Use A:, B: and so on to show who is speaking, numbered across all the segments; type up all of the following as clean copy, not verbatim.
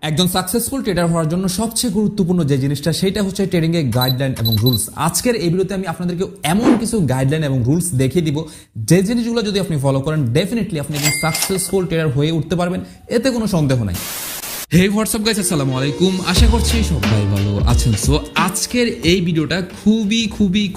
A: একজন successful tedder হওয়ার জন্য সবচেয়ে গুরুত্বপূর্ণ যে জিনিসটা সেটা হচ্ছে ট্রেডিং এর গাইডলাইন এবং রুলস। আজকের এই ভিডিওতে আমি আপনাদেরকে এমন কিছু গাইডলাইন এবং রুলস দেখিয়ে দিব যে জিনিসগুলো যদি আপনি ফলো করেন ডেফিনেটলি আপনি একজন সাকসেসফুল ট্রেডার হয়ে উঠতে পারবেন, এতে কোনো সন্দেহ নাই। হে হোয়াটসঅ্যাপ গাইস, আসসালামু আলাইকুম। আশা করছি সবাই ভালো আছেন। সো আজকের এই ভিডিওটা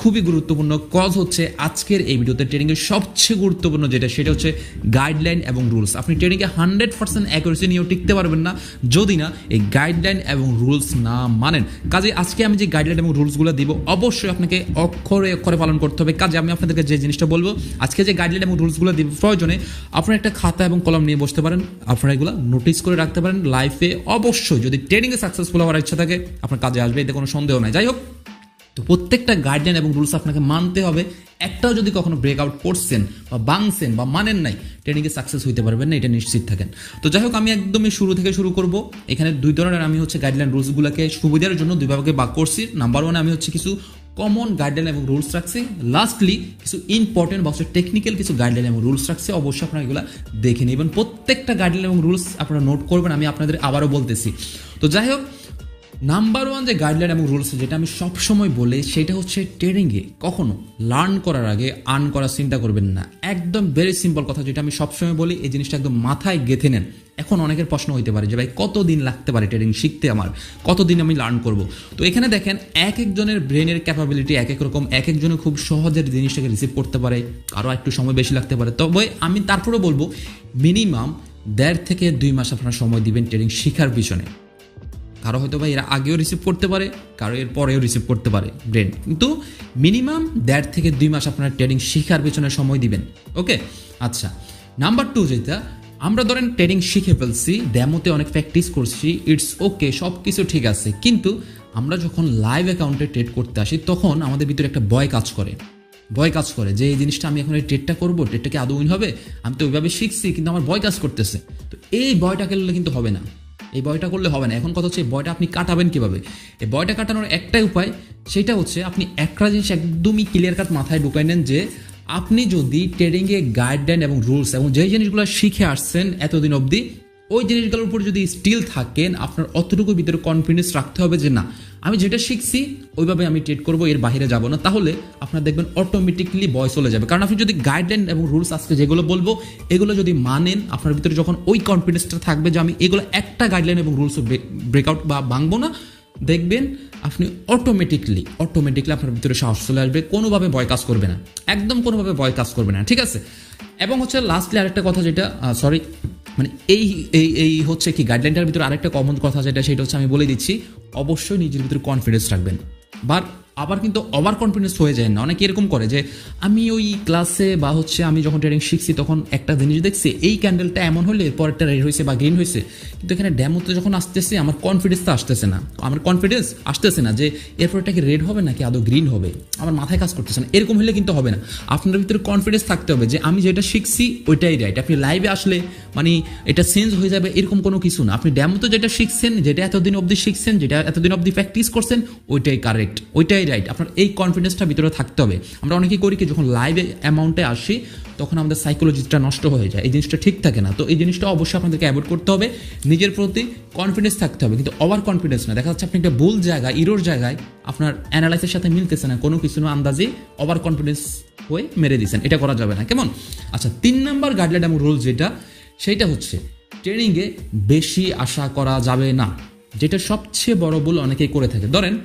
A: খুবই গুরুত্বপূর্ণ। কজ হচ্ছে আজকের এই ভিডিওতে ট্রেডিং এর সবচেয়ে গুরুত্বপূর্ণ যেটা সেটা হচ্ছে গাইডলাইন এবং রুলস। আপনি ট্রেডিং এ 100% অ্যাকুরেসি নিয়েও টিকতে পারবেন না যদি না এই গাইডলাইন এবং রুলস না মানেন। কাজে আজকে আমি যে গাইডলাইন এবং রুলসগুলো দিব অবশ্যই আপনাকে অক্ষরে অক্ষরে পালন করতে হবে। কাজে আমি আপনাদেরকে যে জিনিসটা বলবো, আজকে যে গাইডলাইন এবং রুলসগুলো দিব প্রয়োজনে আপনারা একটা খাতা এবং কলম নিয়ে বসতে পারেন, আপনারা এগুলো নোটিস করে রাখতে পারেন। লাইফে অবশ্যই যদি ট্রেডিং এ সাকসেসফুল হওয়ার ইচ্ছা থাকে আপনার কাজে আসবে, এতে কোনো সন্দেহ নাই। যাই হোক, তো প্রত্যেকটা গাইডলাইন এবং রুলস আপনাকে মানতে হবে। একটাও যদি কখনো ব্রেকআউট করছেন বা ভাঙছেন বা মানেন নাই, ট্রেডিং এ সাকসেস হইতে পারবেন না, এটা নিশ্চিত থাকেন। তো যাই হোক, আমি একদমই শুরু থেকে শুরু করব। এখানে দুই ধরনের আমি হচ্ছে গাইডলাইন রুলসগুলোকে সুবিধার জন্য দুই ভাগে ভাগ করছি। নাম্বার ওয়ানে আমি হচ্ছে কিছু কমন গাইডলাইন এবং রুলস রাখছি, লাস্টলি কিছু ইম্পর্টেন্ট বা হচ্ছে টেকনিক্যাল কিছু গাইডলাইন এবং রুলস রাখছি। অবশ্যই আপনারা এগুলো দেখে নেবেন, প্রত্যেকটা গাইডলাইন এবং রুলস আপনারা নোট করবেন। আমি আপনাদের আবারও বলতেছি। তো যাই হোক, নাম্বার ওয়ান যে গাইডলাইন এবং রুলস যেটা আমি সবসময় বলি সেটা হচ্ছে ট্রেডিংয়ে কখনো লার্ন করার আগে আর্ন করার চিন্তা করবেন না। একদম ভেরি সিম্পল কথা যেটা আমি সবসময় বলি, এই জিনিসটা একদম মাথায় গেঁথে নেন। এখন অনেকের প্রশ্ন হইতে পারে যে ভাই কতদিন লাগতে পারে ট্রেডিং শিখতে, আমার কতদিন আমি লার্ন করব। তো এখানে দেখেন এক একজনের ব্রেনের ক্যাপাবিলিটি এক এক রকম, এক একজনে খুব সহজের জিনিসটাকে রিসিভ করতে পারে, আরও একটু সময় বেশি লাগতে পারে। তবে আমি তারপরেও বলবো মিনিমাম 1.5 থেকে 2 মাস আপনারা সময় দিবেন ট্রেডিং শেখার পিছনে। কারো হয়তো বা এরা আগেও রিসিভ করতে পারে, কারো এর পরেও রিসিভ করতে পারে ব্রেন, কিন্তু মিনিমাম 1.5 থেকে 2 মাস আপনারা ট্রেডিং শেখার পেছনে সময় দিবেন। ওকে, আচ্ছা। নাম্বার 2 যেটা, আমরা ধরেন ট্রেডিং শিখে ফেলছি, ডেমোতে অনেক প্র্যাকটিস করছি, ইটস ওকে, সব কিছু ঠিক আছে, কিন্তু আমরা যখন লাইভ অ্যাকাউন্টে ট্রেড করতে আসি তখন আমাদের ভিতরে একটা ভয় কাজ করে যে এই জিনিসটা আমি এখন এই ট্রেডটা করবো, ট্রেডটা কি আদৌ উইন হবে? আমি তো ওইভাবে শিখছি কিন্তু আমার ভয় কাজ করতেছে। তো এই ভয়টা করলে কিন্তু হবে না, এই ভয়টা করলে হবে না। এখন কথা হচ্ছে এই ভয়টা আপনি কাটাবেন কিভাবে? এই ভয়টা কাটানোর একটাই উপায়, সেটা হচ্ছে আপনি একটা জিনিস একদমই ক্লিয়ার কাট মাথায় ঢুকাই নেন যে আপনি যদি ট্রেডিংয়ে গাইডলাইন এবং রুলস এবং যেই জিনিসগুলো শিখে আসছেন এতদিন অবধি, ওই জিনিসগুলোর উপর যদি স্টিল থাকেন, আপনার অতটুকু ভিতরে কনফিডেন্স রাখতে হবে যে না, আমি যেটা শিখছি ওইভাবে আমি ট্রেড করবো, এর বাইরে যাব না। তাহলে আপনার দেখবেন অটোমেটিকলি ভয় চলে যাবে। কারণ আপনি যদি গাইডলাইন এবং রুলস আজকে যেগুলো বলবো এগুলো যদি মানেন, আপনার ভিতরে যখন ওই কনফিডেন্সটা থাকবে যে আমি এগুলো একটা গাইডলাইন এবং রুলস ব্রেকআউট বা ভাঙবো না, দেখবেন আপনি অটোমেটিকলি আপনার ভিতরে সাহস চলে আসবে, কোনোভাবে ভয় কাজ করবে না, একদম কোনোভাবে ভয় কাজ করবে না, ঠিক আছে? এবং হচ্ছে লাস্টলি আরেকটা কথা যেটা মানে এই এই এই হচ্ছে কি গাইডলাইনটার ভিতরে আরেকটা কমন কথা যেটা সেটা হচ্ছে আমি বলে দিচ্ছি, অবশ্যই নিজের ভিতরে কনফিডেন্স রাখবেন। আবার কিন্তু ওভার কনফিডেন্স হয়ে যায় না। অনেকে এরকম করে যে আমি ওই ক্লাসে বা হচ্ছে আমি যখন ট্রেডিং শিখছি তখন একটা জিনিস দেখছি, এই ক্যান্ডেলটা এমন হলে এরপর একটা রেড হয়েছে বা গ্রিন হয়েছে, কিন্তু এখানে ডেমোতে যখন আসতেছে আমার কনফিডেন্সটা আসতেছে না যে এরপর এটাকে রেড হবে নাকি আদৌ গ্রিন হবে, আমার মাথায় কাজ করতেছে না। এরকম হলে কিন্তু হবে না। আপনার ভিতরে কনফিডেন্স থাকতে হবে যে আমি যেটা শিখছি ওইটাই রাইট। আপনি লাইভে আসলে মানে এটা চেঞ্জ হয়ে যাবে এরকম কোনো কিছু না। আপনি ডেমোতে যেটা শিখছেন, যেটা এতদিন অবধি শিখছেন, যেটা এতদিন অবধি প্র্যাকটিস করছেন, ওইটাই কারেক্ট, ওইটাই রাইট। আপনার এই কনফিডেন্সটা ভিতরে থাকতে হবে। আমরা অনেকেই করি কি, যখন লাইভ অ্যামাউন্টে আসি তখন আমাদের সাইকোলজিটা নষ্ট হয়ে যায়, এই জিনিসটা ঠিক থাকে না। তো এই জিনিসটা অবশ্যই আপনাদেরকে অ্যাভয়েড করতে হবে, নিজের প্রতি কনফিডেন্স থাকতে হবে, কিন্তু ওভার কনফিডেন্স না। দেখা যাচ্ছে আপনি একটা ভুল জায়গায়, ইরোর জায়গায় আপনার অ্যানালাইসের সাথে মিলতেছে না, কোনো কিছু না, আন্দাজে ওভার কনফিডেন্স হয়ে মেরে দিচ্ছেন, এটা করা যাবে না, কেমন? আচ্ছা, 3 নাম্বার গাইডলাইন এবং রুল যেটা সেইটা হচ্ছে ট্রেডিংয়ে বেশি আশা করা যাবে না, যেটা সবচেয়ে বড় ভুল অনেকেই করে থাকে। ধরেন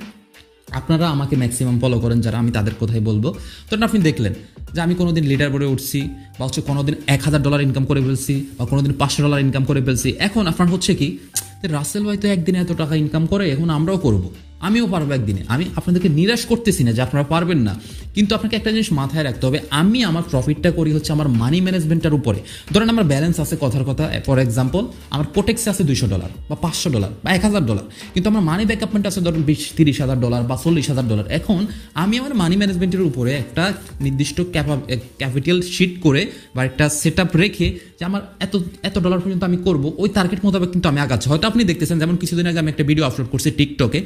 A: আপনারা আমাকে ম্যাক্সিমাম ফলো করেন যারা, আমি তাদের কথাই বলবো। ধরেন আপনি দেখলেন যে আমি কোনোদিন লিডার বোর্ডে উঠছি বা হচ্ছে কোনোদিন $1000 ইনকাম করে ফেলছি বা কোনোদিন $500 ইনকাম করে ফেলছি। এখন আপনার হচ্ছে কি, রাসেল ভাই তো একদিনে এত টাকা ইনকাম করে, এখন আমরাও করব, আমিও পারবো একদিনে। আমি আপনাদেরকে নিরাশ করতেছি না যে আপনারা পারবেন না, কিন্তু আপনাকে একটা জিনিস মাথায় রাখতে হবে, আমি আমার প্রফিটটা করি হচ্ছে আমার মানি ম্যানেজমেন্টের উপরে। ধরেন আমার ব্যালেন্স আছে, কথার কথা ফর এক্সাম্পল আমার কোটেক্সে আছে $200 বা $500 বা $1000, কিন্তু আমার মানি ব্যাকআপমেন্ট আছে ধরেন $20,000-30,000 বা $40,000। এখন আমি আমার মানি ম্যানেজমেন্টের উপরে একটা নির্দিষ্ট ক্যাপিটাল শিট করে বা একটা সেট আপ রেখে যে আমার এত ডলার পর্যন্ত আমি করবো, ওই টার্গেট মোতাবেক কিন্তু আমি আগাচ্ছি। হয়তো আপনি দেখতেছেন, যেমন কিছুদিন আগে আমি একটা ভিডিও আপলোড করছি টিকটকে,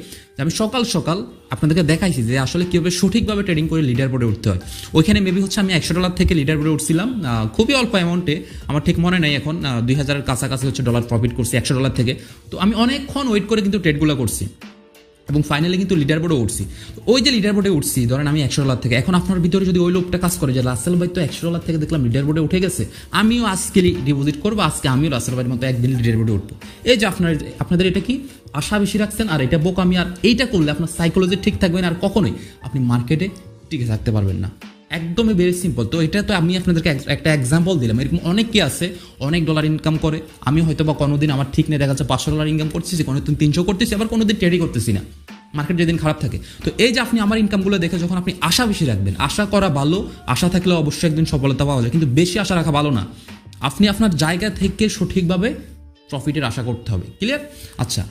A: আমি সকাল সকাল আপনাদেরকে দেখাইছি যে আসলে কীভাবে সঠিকভাবে ট্রেডিং করে লিডার বোর্ডে উঠতে হয়। ওইখানে মেবি হচ্ছে আমি $100 থেকে লিডার বোর্ডে উঠছিলাম, খুবই অল্প অ্যামাউন্টে, আমার ঠিক মনে নেই এখন, 2000-এর কাছাকাছি হচ্ছে ডলার প্রফিট করছি $100 থেকে। তো আমি অনেকক্ষণ ওয়েট করে কিন্তু ট্রেডগুলো করছি এবং ফাইনালি কিন্তু লিডার বোর্ডে উঠছি। ওই যে লিডার বোর্ডে উঠছি, ধরেন আমি $100 থেকে, এখন আপনার ভিতরে যদি ওই লোকটা কাজ করে যে রাসেল ভাই তো $100 থেকে দেখলাম লিডার বোর্ডে উঠে গেছে, আমিও আজকে ডিপোজিট করবো, আজকে আমিও রাসেল ভাইয়ের মতো একদিন লিডার বোর্ডে উঠবো। এই যে আপনাদের এটা কি আশা বেশি রাখছেন, আর এটা বোকামি, আর এইটা করলে আপনার সাইকোলজি ঠিক থাকবে না, আর কখনোই আপনি মার্কেটে টিকে থাকতে পারবেন না। একদমই ভেরি সিম্পল। তো এটা তো আমি আপনাদেরকে একটা এক্সাম্পল দিলাম, এরকম অনেকে আছে অনেক ডলার ইনকাম করে। আমি হয়তো বা কোনোদিন আমার ঠিক নেই, দেখা যাচ্ছে $500 ইনকাম করতেছি, কোনোদিন 300 করতেছি, আবার কোনোদিন ট্রেডই করতেছি না, মার্কেট যেদিন খারাপ থাকে। তো এই যে আপনি আমার ইনকামগুলো দেখে যখন আপনি আশা বেশি রাখবেন, আশা করা ভালো, আশা থাকলে অবশ্যই একদিন সফলতা পাওয়া যায়, কিন্তু বেশি আশা রাখা ভালো না। আপনি আপনার জায়গা থেকে সঠিকভাবে প্রফিটের আশা করতে হবে। ক্লিয়ার? আচ্ছা,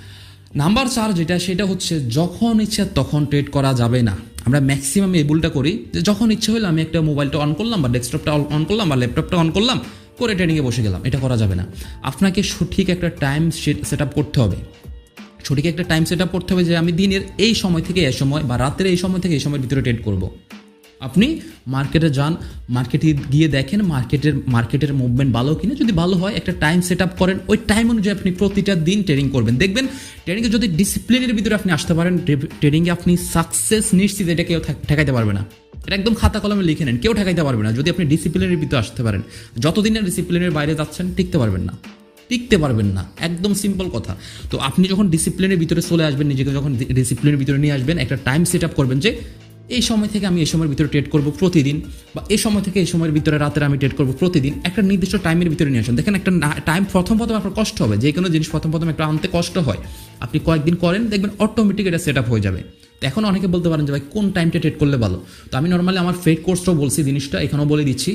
A: নাম্বার 4 যেটা, সেটা হচ্ছে যখন ইচ্ছে তখন ট্রেড করা যাবে না। আমরা ম্যাক্সিমাম এই ভুলটা করি যে যখন ইচ্ছে হলো আমি একটা মোবাইলটা অন করলাম বা ডেস্কটপটা অন করলাম বা ল্যাপটপটা অন করলাম, করে ট্রেডিংয়ে বসে গেলাম। এটা করা যাবে না। আপনাকে সঠিক একটা টাইম সেট আপ করতে হবে। সঠিক একটা টাইম সেট আপ করতে হবে যে আমি দিনের এই সময় থেকে এই সময় বা রাতের এই সময় থেকে এই সময়ের ভিতরে ট্রেড করব। আপনি মার্কেটে যান, মার্কেটে গিয়ে দেখেন মার্কেটের মুভমেন্ট ভালো কিনা, যদি ভালো হয় একটা টাইম সেট আপ করেন, ওই টাইম অনুযায়ী আপনি প্রতিটা দিন ট্রেডিং করবেন। দেখবেন ট্রেডিংয়ে যদি ডিসিপ্লিনের ভিতরে আপনি আসতে পারেন, ট্রেডিংয়ে আপনি সাকসেস নিশ্চিত, এটা কেউ ঠেকাইতে পারবে না। এটা একদম খাতা কলমে লিখে নেন, কেউ ঠেকাইতে পারবে না যদি আপনি ডিসিপ্লিনের ভিতরে আসতে পারেন। যতদিন না ডিসিপ্লিনের বাইরে যাচ্ছেন টিকতে পারবেন না, একদম সিম্পল কথা। তো আপনি যখন ডিসিপ্লিনের ভিতরে চলে আসবেন, নিজেকে যখন ডিসিপ্লিনের ভিতরে নিয়ে আসবেন, একটা টাইম সেট আপ করবেন যে এই সময় থেকে আমি এই সময়ের ভিতরে ট্রেড করবো প্রতিদিন, বা এই সময় থেকে এই সময়ের ভিতরে রাতের আমি ট্রেড করবো প্রতিদিন। একটা নির্দিষ্ট টাইমের ভিতরে নিয়ে আসেন। দেখেন একটা টাইম প্রথম আপনার কষ্ট হবে, যে কোনো জিনিস প্রথম একটা আনতে কষ্ট হয়, আপনি কয়েকদিন করেন দেখবেন অটোমেটিক এটা সেট আপ হয়ে যাবে। তো এখন অনেকে বলতে পারেন যে ভাই কোন টাইমটা ট্রেড করলে ভালো। তো আমি নর্মালি আমার ফেড কোর্সটাও বলছি, জিনিসটা এখানেও বলে দিচ্ছি।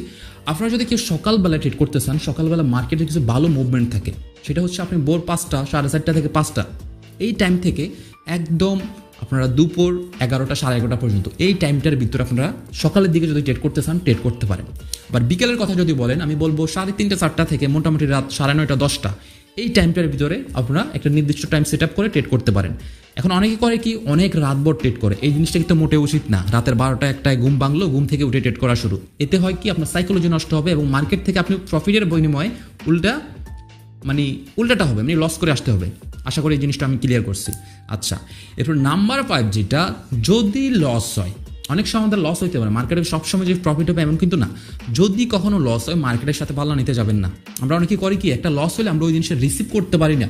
A: আপনারা যদি কেউ সকালবেলা ট্রেড করতে চান, সকালবেলা মার্কেটে কিছু ভালো মুভমেন্ট থাকে, সেটা হচ্ছে আপনি ভোর 5টা, 4:30 থেকে 5টা, এই টাইম থেকে একদম আপনারা দুপুর 11টা, 11:30 পর্যন্ত, এই টাইমটার ভিতরে আপনারা সকালের দিকে যদি ট্রেড করতে চান ট্রেড করতে পারেন। আবার বিকেলের কথা যদি বলেন, আমি বলবো 3:30, 4টা থেকে মোটামুটি রাত 9:30, 10টা, এই টাইমটার ভিতরে আপনারা একটা নির্দিষ্ট টাইম সেট আপ করে ট্রেড করতে পারেন। এখন অনেকে করে কি, অনেক রাতভর ট্রেড করে। এই জিনিসটা কিন্তু মোটে উচিত না। রাতের 12টা, 1টায় ঘুম ভাঙলো, ঘুম থেকে উঠে ট্রেড করা শুরু, এতে হয় কি আপনার সাইকোলজি নষ্ট হবে এবং মার্কেট থেকে আপনি প্রফিটের বিনিময়ে উল্টাটা হবে, মানে লস করে আসতে হবে। আশা করি এই জিনিসটা আমি ক্লিয়ার করছি। আচ্ছা, এরপর নাম্বার 5 যেটা, যদি লস হয়, অনেক সময় আমাদের লস হইতে পারে, মার্কেটে সবসময় যে প্রফিট হবে এমন কিন্তু না। যদি কখনো লস হয়, মার্কেটের সাথে পাল্লা নিতে যাবেন না। আমরা অনেকে করি কি, একটা লস হলে আমরা ওই জিনিসটা রিসিভ করতে পারি না,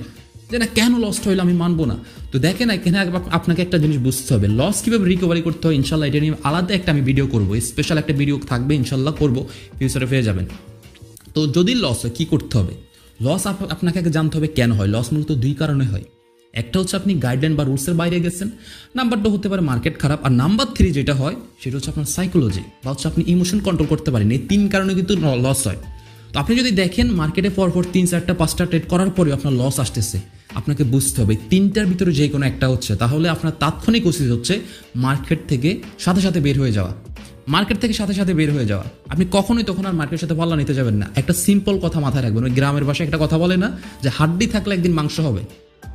A: যে না কেন লসটা হইলো আমি মানবো না। তো দেখেন এখানে আপনাকে একটা জিনিস বুঝতে হবে, লস কীভাবে রিকভারি করতে হয়। ইনশাল্লাহ এটা নিয়ে আলাদা একটা আমি ভিডিও করবো, স্পেশাল একটা ভিডিও থাকবে, ইনশাল্লাহ করবো, ফিউচারে পেয়ে যাবেন। তো যদি লস হয় কী করতে হবে? লস আপনাকে আগে জানতে হবে কেন হয়। লস মূলত 2 কারণে হয়। একটা হচ্ছে আপনি গাইডলাইন বা রুলসের বাইরে গেছেন, নাম্বার 2 হতে পারে মার্কেট খারাপ, আর নাম্বার 3 যেটা হয় সেটা হচ্ছে আপনার সাইকোলজি বা হচ্ছে আপনি ইমোশন কন্ট্রোল করতে পারেন। এই 3 কারণে কিন্তু লস হয়। তো আপনি যদি দেখেন মার্কেটে পরপর 3, 4টা, 5টা ট্রেড করার পরেও আপনার লস আসতেছে, আপনাকে বুঝতে হবে 3টার ভিতরে যে কোনো একটা হচ্ছে, তাহলে আপনার তাৎক্ষণিক উচিত হচ্ছে মার্কেট থেকে সাথে সাথে বের হয়ে যাওয়া। আপনি কখনোই তখন আর মার্কেটের সাথে পাল্লা নিতে যাবেন না। একটা সিম্পল কথা মাথায় রাখবেন, ওই গ্রামের ভাষায় একটা কথা বলে না যে হাড্ডি থাকলে একদিন মাংস হবে।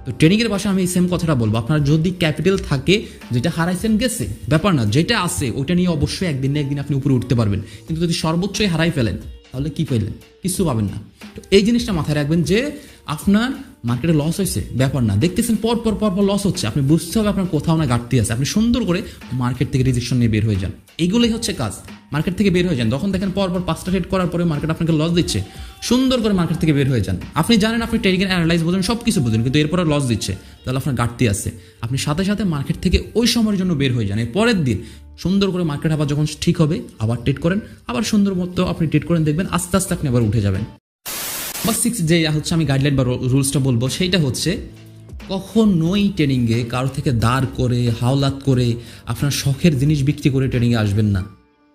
A: তো ট্রেনিংয়ের ভাষায় আমি এই সেম কথাটা বলবো, আপনার যদি ক্যাপিটাল থাকে, যেটা হারাইছেন গেছে ব্যাপার না, যেটা আছে ওইটা নিয়ে অবশ্যই একদিন না একদিন আপনি উপরে উঠতে পারবেন। কিন্তু যদি সর্বোচ্চই হারাই ফেলেন, তাহলে কি পেলেন? কিছু পাবেন না। তো এই জিনিসটা মাথায় রাখবেন যে আপনার মার্কেটে লস হয়েছে, ব্যাপার না, দেখতেছেন পর লস হচ্ছে, আপনি বুঝতে হবে আপনার কোথাও না ঘাটতি আছে। আপনি সুন্দর করে মার্কেট থেকে রিজেকশন নিয়ে বের হয়ে যান, এইগুলোই হচ্ছে কাজ। মার্কেট থেকে বের হয়ে যান, তখন দেখেন পর 5টা ট্রেড করার পরে মার্কেট আপনাকে লস দিচ্ছে, সুন্দর করে মার্কেট থেকে বের হয়ে যান। আপনি জানেন আপনি ট্রেডিংয়ের অ্যানালাইজ বোঝেন, সব কিছু বোঝেন, কিন্তু এরপরে লস দিচ্ছে, তাহলে আপনার ঘাটতি আছে। আপনি সাথে সাথে মার্কেট থেকে ওই সময়ের জন্য বের হয়ে যান। এর পরের দিন সুন্দর করে মার্কেট আবার যখন ঠিক হবে আবার ট্রেড করেন, আবার সুন্দর মতো আপনি ট্রেড করেন, দেখবেন আস্তে আস্তে আপনি আবার উঠে যাবেন। নাম্বার 6 যে হচ্ছে আমি গাইডলাইন বা রুলসটা বলবো, সেইটা হচ্ছে কখনোই ট্রেডিংয়ে কারো থেকে দাঁড় করে হাওলাত করে আপনার শখের জিনিস বিক্রি করে ট্রেডিংয়ে আসবেন না।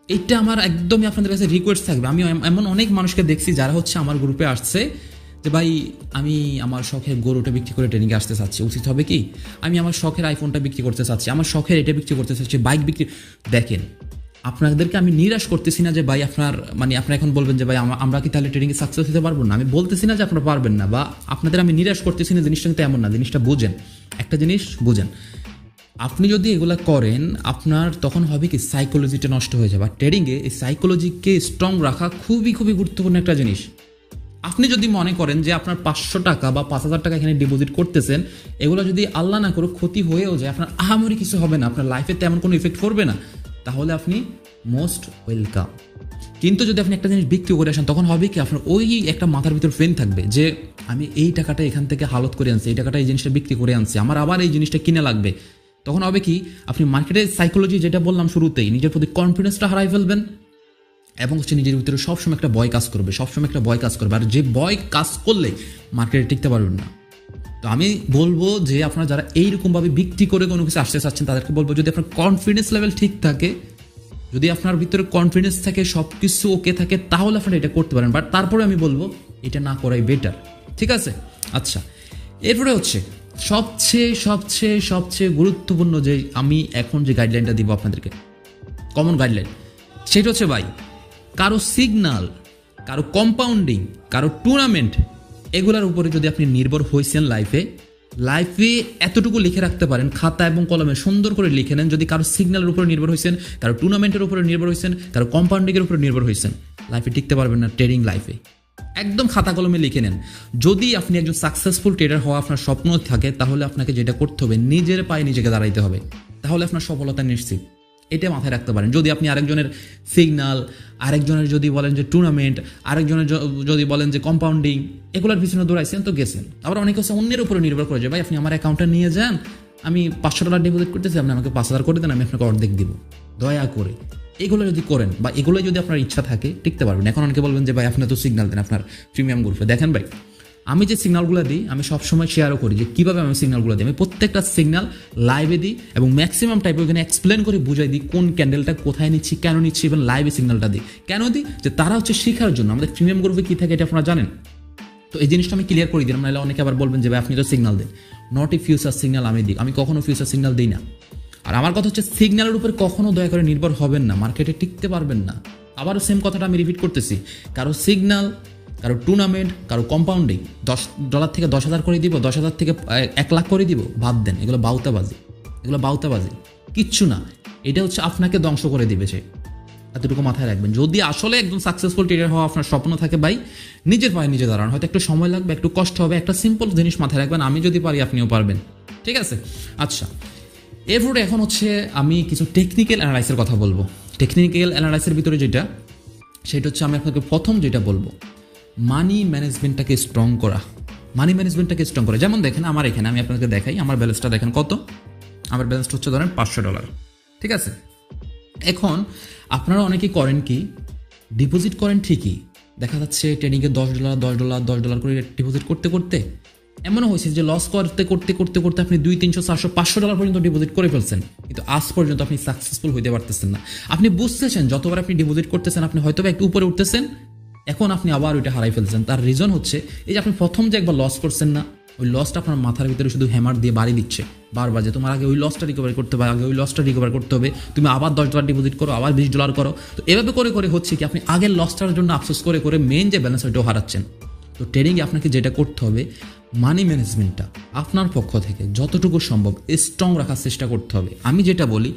A: এটা আমার একদমই আপনাদের কাছে রিকোয়েস্ট থাকবে। আমি এমন অনেক মানুষকে দেখছি যারা হচ্ছে আমার গ্রুপে আসছে যে ভাই আমি আমার শখের গরুটা বিক্রি করে ট্রেনিংয়ে আসতে চাচ্ছি, উচিত হবে কি? আমি আমার শখের আইফোনটা বিক্রি করতে চাচ্ছি, আমার শখের এটা বিক্রি করতে চাচ্ছি, বাইক বিক্রি। দেখেন, আপনাদেরকে আমি নিরাশ করতেছি না যে ভাই আপনারা এখন বলবেন যে ভাই আমরা কি তাহলে ট্রেডিংয়ে সাকসেস হতে পারবো না। আমি বলতেছি না যে আপনারা পারবেন না, বা আপনাদের আমি নিরাশ করতেছি না, জিনিসটা কিন্তু এমন না। জিনিসটা বুঝেন, একটা জিনিস বুঝেন, আপনি যদি এগুলা করেন আপনার তখন হবে কি সাইকোলজিটা নষ্ট হয়ে যাবে। আর ট্রেডিংয়ে এই সাইকোলজিকে স্ট্রং রাখা খুবই খুবই গুরুত্বপূর্ণ একটা জিনিস। আপনি যদি মনে করেন যে আপনার 500 টাকা বা 5,000 টাকা এখানে ডিপোজিট করতেছেন, এগুলো যদি আল্লাহ না করে ক্ষতি হয়েও যায়, আপনার আহামরি কিছু হবে না, আপনার লাইফে তেমন কোনো ইফেক্ট করবে না, তাহলে আপনি মোস্ট ওয়েলকাম। কিন্তু যদি আপনি একটা জিনিস বিক্রি করে আসেন, তখন হবে কি আপনার ওই একটা মাথার ভিতর ফ্রেন থাকবে যে আমি এই টাকাটা এখান থেকে হালত করে আনছি, এই টাকাটা এই জিনিসটা বিক্রি করে আনছি, আমার আবার এই জিনিসটা কিনে লাগবে। তখন হবে কি আপনি মার্কেটের সাইকোলজি যেটা বললাম শুরুতেই, নিজের প্রতি কনফিডেন্সটা হারাই ফেলবেন এবং হচ্ছে নিজের ভিতরে সবসময় একটা ভয় কাজ করবে, সবসময় একটা ভয় কাজ করবে। আর যে ভয় কাজ করলে মার্কেটে টিকতে পারবেন না। তো আমি বলবো যে আপনারা যারা এইরকমভাবে বিক্রি করে কোনো কিছু আসতে চাচ্ছেন, তাদেরকে বলবো যদি আপনার কনফিডেন্স লেভেল ঠিক থাকে, যদি আপনার ভিতরে কনফিডেন্স থাকে, সব কিছু ওকে থাকে, তাহলে আপনারা এটা করতে পারেন। বাট তারপরে আমি বলবো এটা না করাই বেটার। ঠিক আছে? আচ্ছা, এরপরে হচ্ছে সবচেয়ে সবচেয়ে সবচেয়ে গুরুত্বপূর্ণ যে আমি এখন যে গাইডলাইনটা দিব আপনাদেরকে, কমন গাইডলাইন, সেটা হচ্ছে ভাই, কারো সিগনাল, কারো কম্পাউন্ডিং, কারো টুর্নামেন্ট, এগুলোর উপরে যদি আপনি নির্ভর হয়েছেন লাইফে এতটুকু লিখে রাখতে পারেন, খাতা এবং কলমে সুন্দর করে লিখে নেন, যদি কারো সিগন্যালের উপরে নির্ভর হয়েছেন, কারো টুর্নামেন্টের উপরে নির্ভর হয়েছেন, কারো কম্পাউন্ডিংয়ের উপরে নির্ভর হয়েছেন, লাইফে টিকতে পারবেন না। ট্রেডিং লাইফে একদম খাতা কলমে লিখে নেন। যদি আপনি একজন সাকসেসফুল ট্রেডার হওয়া আপনার স্বপ্ন থাকে, তাহলে আপনাকে যেটা করতে হবে, নিজের পায়ে নিজেকে দাঁড়াইতে হবে, তাহলে আপনার সফলতা নিশ্চিত। এটা মাথায় রাখতে পারেন। যদি আপনি আরেকজনের সিগন্যাল, আরেকজনের যদি বলেন যে টুর্নামেন্ট, আরেকজনের যদি বলেন যে কম্পাউন্ডিং, এগুলোর পিছনে দৌড়াইছেন তো গেছেন। আবার অনেকে হচ্ছে অন্যের উপরে নির্ভর করে যে ভাই আপনি আমার অ্যাকাউন্টে নিয়ে যান, আমি $500 ডিপোজিট করতেছি, আপনি আমাকে 5,000 করে দেন, আমি আপনাকে অর্ধেক দিব, দয়া করে। এগুলো যদি করেন বা এগুলো যদি আপনার ইচ্ছা থাকে, টিকতে পারবেন। এখন অনেকে বলবেন যে ভাই আপনি তো সিগন্যাল দেন আপনার প্রিমিয়াম গ্রুপে। দেখেন ভাই, আমি যে সিগন্যালগুলো দিই, আমি সবসময় শেয়ারও করি যে কীভাবে আমি সিগন্যালগুলো দিই। আমি প্রত্যেকটা সিগন্যাল লাইভে দিই এবং ম্যাক্সিমাম টাইপে ওখানে এক্সপ্লেন করে বুঝাই দিই কোন ক্যান্ডেলটা কোথায় নিচ্ছি, কেন নিচ্ছি, এবং লাইভে সিগন্যালটা দিই। কেন দিই? যে তারা হচ্ছে শেখার জন্য। আমাদের প্রিমিয়াম গ্রুপে কী থাকে এটা আপনারা জানেন। তো এই জিনিসটা আমি ক্লিয়ার করে দিলাম, নাহলে অনেকে আবার বলবেন যে ভাই আপনি তো সিগন্যাল দেন। নট এ ফিউচার সিগন্যাল আমি দিই, আমি কখনো ফিউচার সিগন্যাল দিই না। আর আমার কথা হচ্ছে সিগন্যালের উপর কখনো দয়া করে নির্ভর হবেন না, মার্কেটে টিকতে পারবেন না। আবারও সেম কথাটা আমি রিপিট করতেছি, কারো সিগন্যাল, কারো টুর্নামেন্ট, কারো কম্পাউন্ডিং, $10 থেকে 10,000 করে দিব, 10,000 থেকে 1,00,000 করে দিব, বাদ দেন। এগুলো বাউতাবাজি, কিচ্ছু না। এটা হচ্ছে আপনাকে ধ্বংস করে দিবে সে, এতটুকু মাথায় রাখবেন। যদি আসলে একদম সাকসেসফুল ট্রেডার হওয়া আপনার স্বপ্ন থাকে ভাই, নিজের পায়ে নিজে দাঁড়ান। হয়তো একটু সময় লাগবে, একটু কষ্ট হবে, একটা সিম্পল জিনিস মাথায় রাখবেন, আমি যদি পারি আপনিও পারবেন। ঠিক আছে? আচ্ছা, এরপরে এখন হচ্ছে আমি কিছু টেকনিক্যাল অ্যানালাইসের কথা বলবো। টেকনিক্যাল অ্যানালাইসের ভিতরে যেটা, সেটা হচ্ছে আমি আপনাকে প্রথম যেটা বলবো, মানি ম্যানেজমেন্টটাকে স্ট্রং করা। যেমন দেখেন আমার এখানে, আমি আপনাকে দেখাই, আমার ব্যালেন্সটা দেখেন কত। আমার ব্যালেন্সটা হচ্ছে ধরেন $500। ঠিক আছে? এখন আপনারা অনেকেই করেন কি, ডিপোজিট করেন ঠিকই, দেখা যাচ্ছে ট্রেডিংয়ে $10 করে ডিপোজিট করতে করতে এমনও হয়েছে যে লস করতে করতে করতে করতে আপনি $200, $300, $400, $500 পর্যন্ত ডিপোজিট করে ফেলছেন, কিন্তু আজ পর্যন্ত আপনি সাকসেসফুল হইতে পারতেছেন না। আপনি বুঝতেছেন যতবার আপনি ডিপোজিট করতেছেন আপনি হয়তো একটু উপরে উঠতেছেন, এখন আপনি আবার ওইটা হারাই ফেলছেন। তার রিজন হচ্ছে এই যে আপনি প্রথম যে একবার লস করছেন না, ওই লসটা আপনার মাথার ভিতরে শুধু হ্যামার দিয়ে বাড়ি দিচ্ছে বারবার, যে তোমার আগে ওই লসটা রিকভার করতে হবে, তুমি আবার $10 ডিপোজিট করো, আবার $20 করো। তো এভাবে করে করে হচ্ছে কি আপনি আগের লসটার জন্য আফসোস করে করে মেইন যে ব্যালেন্স ওইটাও হারাচ্ছেন। তো ট্রেডিংয়ে আপনাকে যেটা করতে হবে, মানি ম্যানেজমেন্টটা আপনার পক্ষ থেকে যতটুকু সম্ভব স্ট্রং রাখার চেষ্টা করতে হবে। আমি যেটা বলি,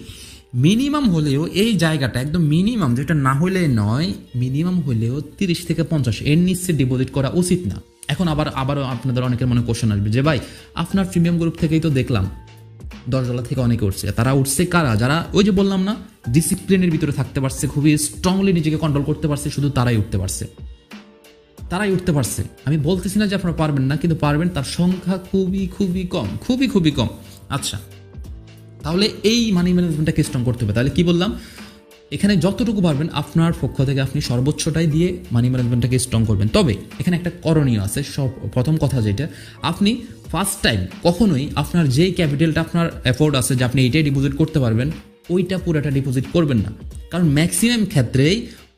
A: মিনিমাম হলেও এই জায়গাটা একদম মিনিমাম, যেটা না হলে নয়, মিনিমাম হলেও 30 থেকে 50 এর নিচে ডিপোজিট করা উচিত না। এখন আবারও আপনাদের অনেকের মনে কোশ্চেন আসবে যে ভাই আপনার প্রিমিয়াম গ্রুপ থেকেই তো দেখলাম $10 থেকে অনেকে উঠছে, তারা উঠছে কারা? যারা ওই যে বললাম না, ডিসিপ্লিনের ভিতরে থাকতে পারছে, খুবই স্ট্রংলি নিজেকে কন্ট্রোল করতে পারছে, শুধু তারাই উঠতে পারছে। আমি বলতেছি না যে আপনারা পারবেন না, কিন্তু পারবেন, তার সংখ্যা খুবই কম। আচ্ছা, তাহলে এই মানি ম্যানেজমেন্টটাকে স্ট্রং করতে হবে। তাহলে কি বললাম, এখানে যতটুকু পারবেন আপনার পক্ষ থেকে আপনি সর্বোচ্চটাই দিয়ে মানি ম্যানেজমেন্টটাকে স্ট্রং করবেন। তবে এখানে একটা করণীয় আছে। প্রথম কথা যেটা, আপনি ফার্স্ট টাইম কখনোই আপনার যেই ক্যাপিটালটা আপনার এফোর্ড আছে যে আপনি এইটাই ডিপোজিট করতে পারবেন, ওইটা পুরোটা ডিপোজিট করবেন না। কারণ ম্যাক্সিমাম ক্ষেত্রেই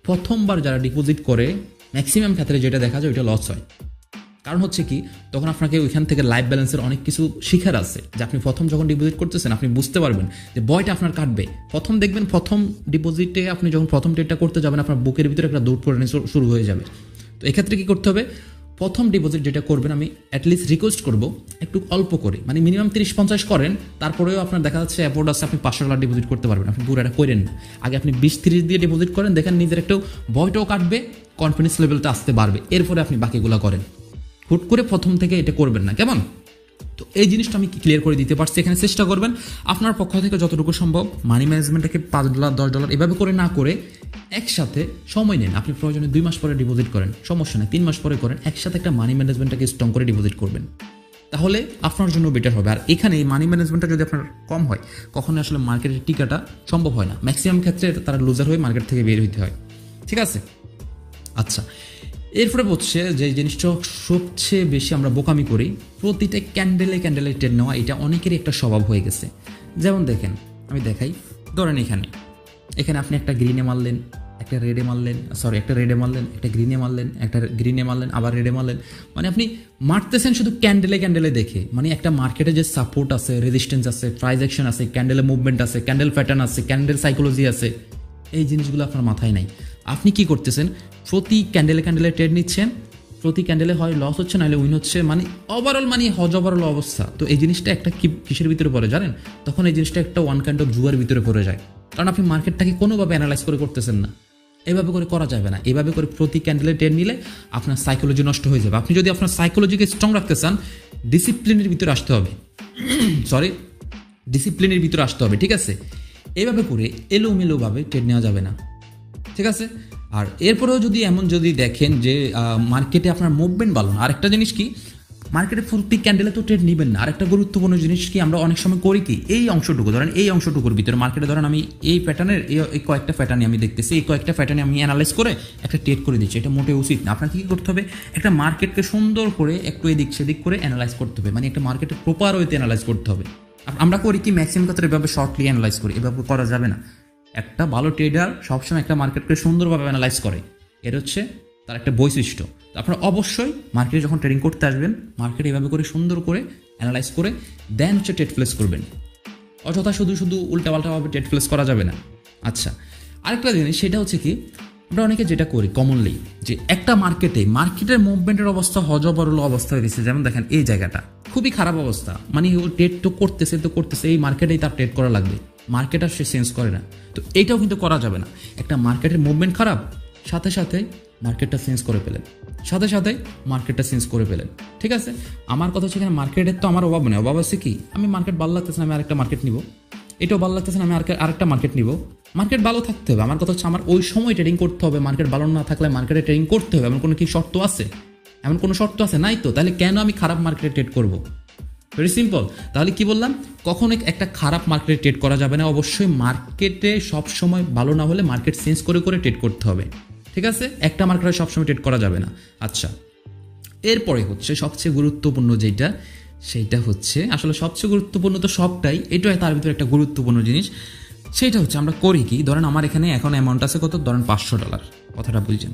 A: প্রথমবার যারা ডিপোজিট করে, ম্যাক্সিমাম ক্ষেত্রে যেটা দেখা যায় ওইটা লস হয়। কারণ হচ্ছে কি, তখন আপনাকে ওইখান থেকে লাইফ ব্যালেন্সের অনেক কিছু শিখার আছে, যে আপনি প্রথম যখন ডিপোজিট করতেছেন আপনি বুঝতে পারবেন যে বয়টা আপনার কাটবে। প্রথম দেখবেন প্রথম ডিপোজিটে আপনি যখন প্রথম ট্রেডটা করতে যাবেন, আপনার বুকের ভিতরে একটা দৌড় পড়ানো শুরু হয়ে যাবে। তো এক্ষেত্রে কী করতে হবে, প্রথম ডিপোজিট যেটা করবেন আমি অ্যাটলিস্ট রিকোয়েস্ট করব একটু অল্প করে, মানে মিনিমাম 30-50 করেন, তারপরেও আপনার দেখা যাচ্ছে অ্যাপোর্ড আছে আপনি $500 ডিপোজিট করতে পারবেন, আপনি পুরো এটা করেন না। আগে আপনি 20-30 দিয়ে ডিপোজিট করেন, দেখেন নিজের একটু ভয়টাও কাটবে, কনফিডেন্স লেভেলটা আসতে পারবে, এরপরে আপনি বাকিগুলো করেন। হুট করে প্রথম থেকে এটা করবেন না, কেমন? তো এই জিনিসটা আমি ক্লিয়ার করে দিতে পারছি। এখানে চেষ্টা করবেন আপনার পক্ষ থেকে যতটুকু সম্ভব মানি ম্যানেজমেন্টটাকে $5 $10 এভাবে করে না করে একসাথে সময় নেন। আপনি প্রয়োজনে 2 মাস পরে ডিপোজিট করেন, সমস্যা নেই, 3 মাস পরে করেন, একসাথে একটা মানি ম্যানেজমেন্টটাকে স্ট্রং করে ডিপোজিট করবেন, তাহলে আপনার জন্য বেটার হবে। আর এখানে এই মানি ম্যানেজমেন্টটা যদি আপনার কম হয়, কখনোই আসলে মার্কেটের টিকাটা সম্ভব হয় না। ম্যাক্সিমাম ক্ষেত্রে তারা লুজার হয়ে মার্কেট থেকে বের হইতে হয়, ঠিক আছে? আচ্ছা, এরপরে হচ্ছে যে জিনিসটা সবচেয়ে বেশি আমরা বোকামি করি, প্রতিটা ক্যান্ডেলে ক্যান্ডেলে ট্রেড নেওয়া, এটা অনেকেরই একটা স্বভাব হয়ে গেছে। যেমন দেখেন, আমি দেখাই, ধরেন এখানে আপনি একটা গ্রিনে মারলেন, একটা রেডে মারলেন, একটা রেডে মারলেন, একটা গ্রিনে মারলেন, একটা গ্রিনে মারলেন, আবার রেডে মারলেন, মানে আপনি মারতেছেন শুধু ক্যান্ডেলে ক্যান্ডেলে দেখে। মানে একটা মার্কেটে যে সাপোর্ট আছে, রেজিস্ট্যান্স আছে, প্রাইস অ্যাকশন আছে, ক্যান্ডেলে মুভমেন্ট আছে, ক্যান্ডেল প্যাটার্ন আছে, ক্যান্ডেল সাইকোলজি আছে, এই জিনিসগুলো আপনার মাথায় নাই। আপনি কি করতেছেন? প্রতি ক্যান্ডেলে ক্যান্ডেলে ট্রেড নিচ্ছেন, প্রতি ক্যান্ডেলে হয় লস হচ্ছে, নাহলে উইন হচ্ছে, মানে ওভারঅল মানে হজবরল অবস্থা। তো এই জিনিসটা একটা কিসের ভিতরে পড়ে জানেন? তখন এই জিনিসটা একটা ওয়ান কাইন্ড অফ জুয়ার ভিতরে পড়ে যায়, কারণ আপনি মার্কেটটাকে কোনোভাবে অ্যানালাইজ করে করতেছেন না। এভাবে করে করা যাবে না। এভাবে করে প্রতি ক্যান্ডেলে ট্রেড নিলে আপনার সাইকোলজি নষ্ট হয়ে যাবে। আপনি যদি আপনার সাইকোলজিকে স্ট্রং রাখতে চান, ডিসিপ্লিনের ভিতরে আসতে হবে, ডিসিপ্লিনের ভিতরে আসতে হবে, ঠিক আছে? এইভাবে করে এলোমেলোভাবে ট্রেড নেওয়া যাবে না, ঠিক আছে? আর এরপরেও যদি দেখেন যে মার্কেটে আপনার মুভমেন্ট ভালো না, আরেকটা জিনিস কি, মার্কেটে প্রতি ক্যান্ডেলে তো ট্রেড নেবেন না। আরেকটা গুরুত্বপূর্ণ জিনিস কি, আমরা অনেক সময় করি কি, এই অংশটুকু ধরেন, এই অংশটুকুর ভিতরে মার্কেটে ধরেন আমি এই প্যাটার্নের এই কয়েকটা প্যাটার্নে আমি দেখতেছি, এই কয়েকটা প্যাটার্নে আমি অ্যানালাইজ করে একটা ট্রেড করে দিচ্ছি, এটা মোটেও উচিত না। আপনাকে কী করতে হবে? একটা মার্কেটকে সুন্দর করে একটু এদিক সেদিক করে অ্যানালাইজ করতে হবে, মানে একটা মার্কেটে প্রপার ওয়েতে অ্যানালাইজ করতে হবে। আমরা করি কি, ম্যাক্সিমাম ক্ষেত্রে এভাবে শর্টলি অ্যানালাইজ করি, এভাবে করা যাবে না। একটা ভালো ট্রেডার সবসময় একটা মার্কেটকে সুন্দরভাবে অ্যানালাইজ করে, এর হচ্ছে তার একটা বৈশিষ্ট্য। তো আপনারা অবশ্যই মার্কেটে যখন ট্রেডিং করতে আসবেন, মার্কেট এভাবে করে সুন্দর করে অ্যানালাইজ করে দেন হচ্ছে ট্রেড প্লেস করবেন। অযথা শুধু উল্টাপাল্টাভাবে ট্রেড প্লেস করা যাবে না। আচ্ছা, আরেকটা জিনিস, সেটা হচ্ছে কি, আমরা অনেকে যেটা করি কমনলি, যে একটা মার্কেটের মুভমেন্টের অবস্থা হজবরল অবস্থা হয়ে গেছে। যেমন দেখেন এই জায়গাটা খুবই খারাপ অবস্থা, মানে ও ট্রেড তো করতেছে, এই মার্কেটেই তার ট্রেড করা লাগবে, মার্কেট আর সে চেঞ্জ করে না। তো এইটাও কিন্তু করা যাবে না। একটা মার্কেটের মুভমেন্ট খারাপ, সাথে সাথে মার্কেটটা চেঞ্জ করে পেলেন, ঠিক আছে? আমার কথা হচ্ছে, এখানে মার্কেটের তো আমার অভাব নেই, অভাব আছে কি, আমি মার্কেট ভালো লাগতেছে না, আমি আরেকটা মার্কেট নিব, এটাও ভালো লাগতেছে না, আমি আরেকটা মার্কেট নিব। মার্কেট ভালো থাকতে হবে, আমার কথা হচ্ছে আমার ওই সময় ট্রেডিং করতে হবে। মার্কেট ভালো না থাকলে মার্কেটে ট্রেডিং করতে হবে, এমন কোনো কি শর্ত আছে? এমন কোনো শর্ত আছে? নাই তো। তাহলে কেন আমি খারাপ মার্কেটে ট্রেড করব? Very simple. তাহলে কি বললাম, কখনো একটা খারাপ মার্কেটে ট্রেড করা যাবে না। অবশ্যই মার্কেটে সবসময় ভালো না হলে মার্কেট চেঞ্জ করে ট্রেড করতে হবে, ঠিক আছে? একটা মার্কেটে সবসময় ট্রেড করা যাবে না। আচ্ছা, এরপরে হচ্ছে সবচেয়ে গুরুত্বপূর্ণ যেটা, সেইটা হচ্ছে আসলে সবচেয়ে গুরুত্বপূর্ণ তো সবটাই, এটাই তার ভিতরে একটা গুরুত্বপূর্ণ জিনিস। সেইটা হচ্ছে আমরা করি কি, ধরেন আমার এখানে এখন অ্যামাউন্ট আছে কত, ধরেন $500, কথাটা বুঝছেন?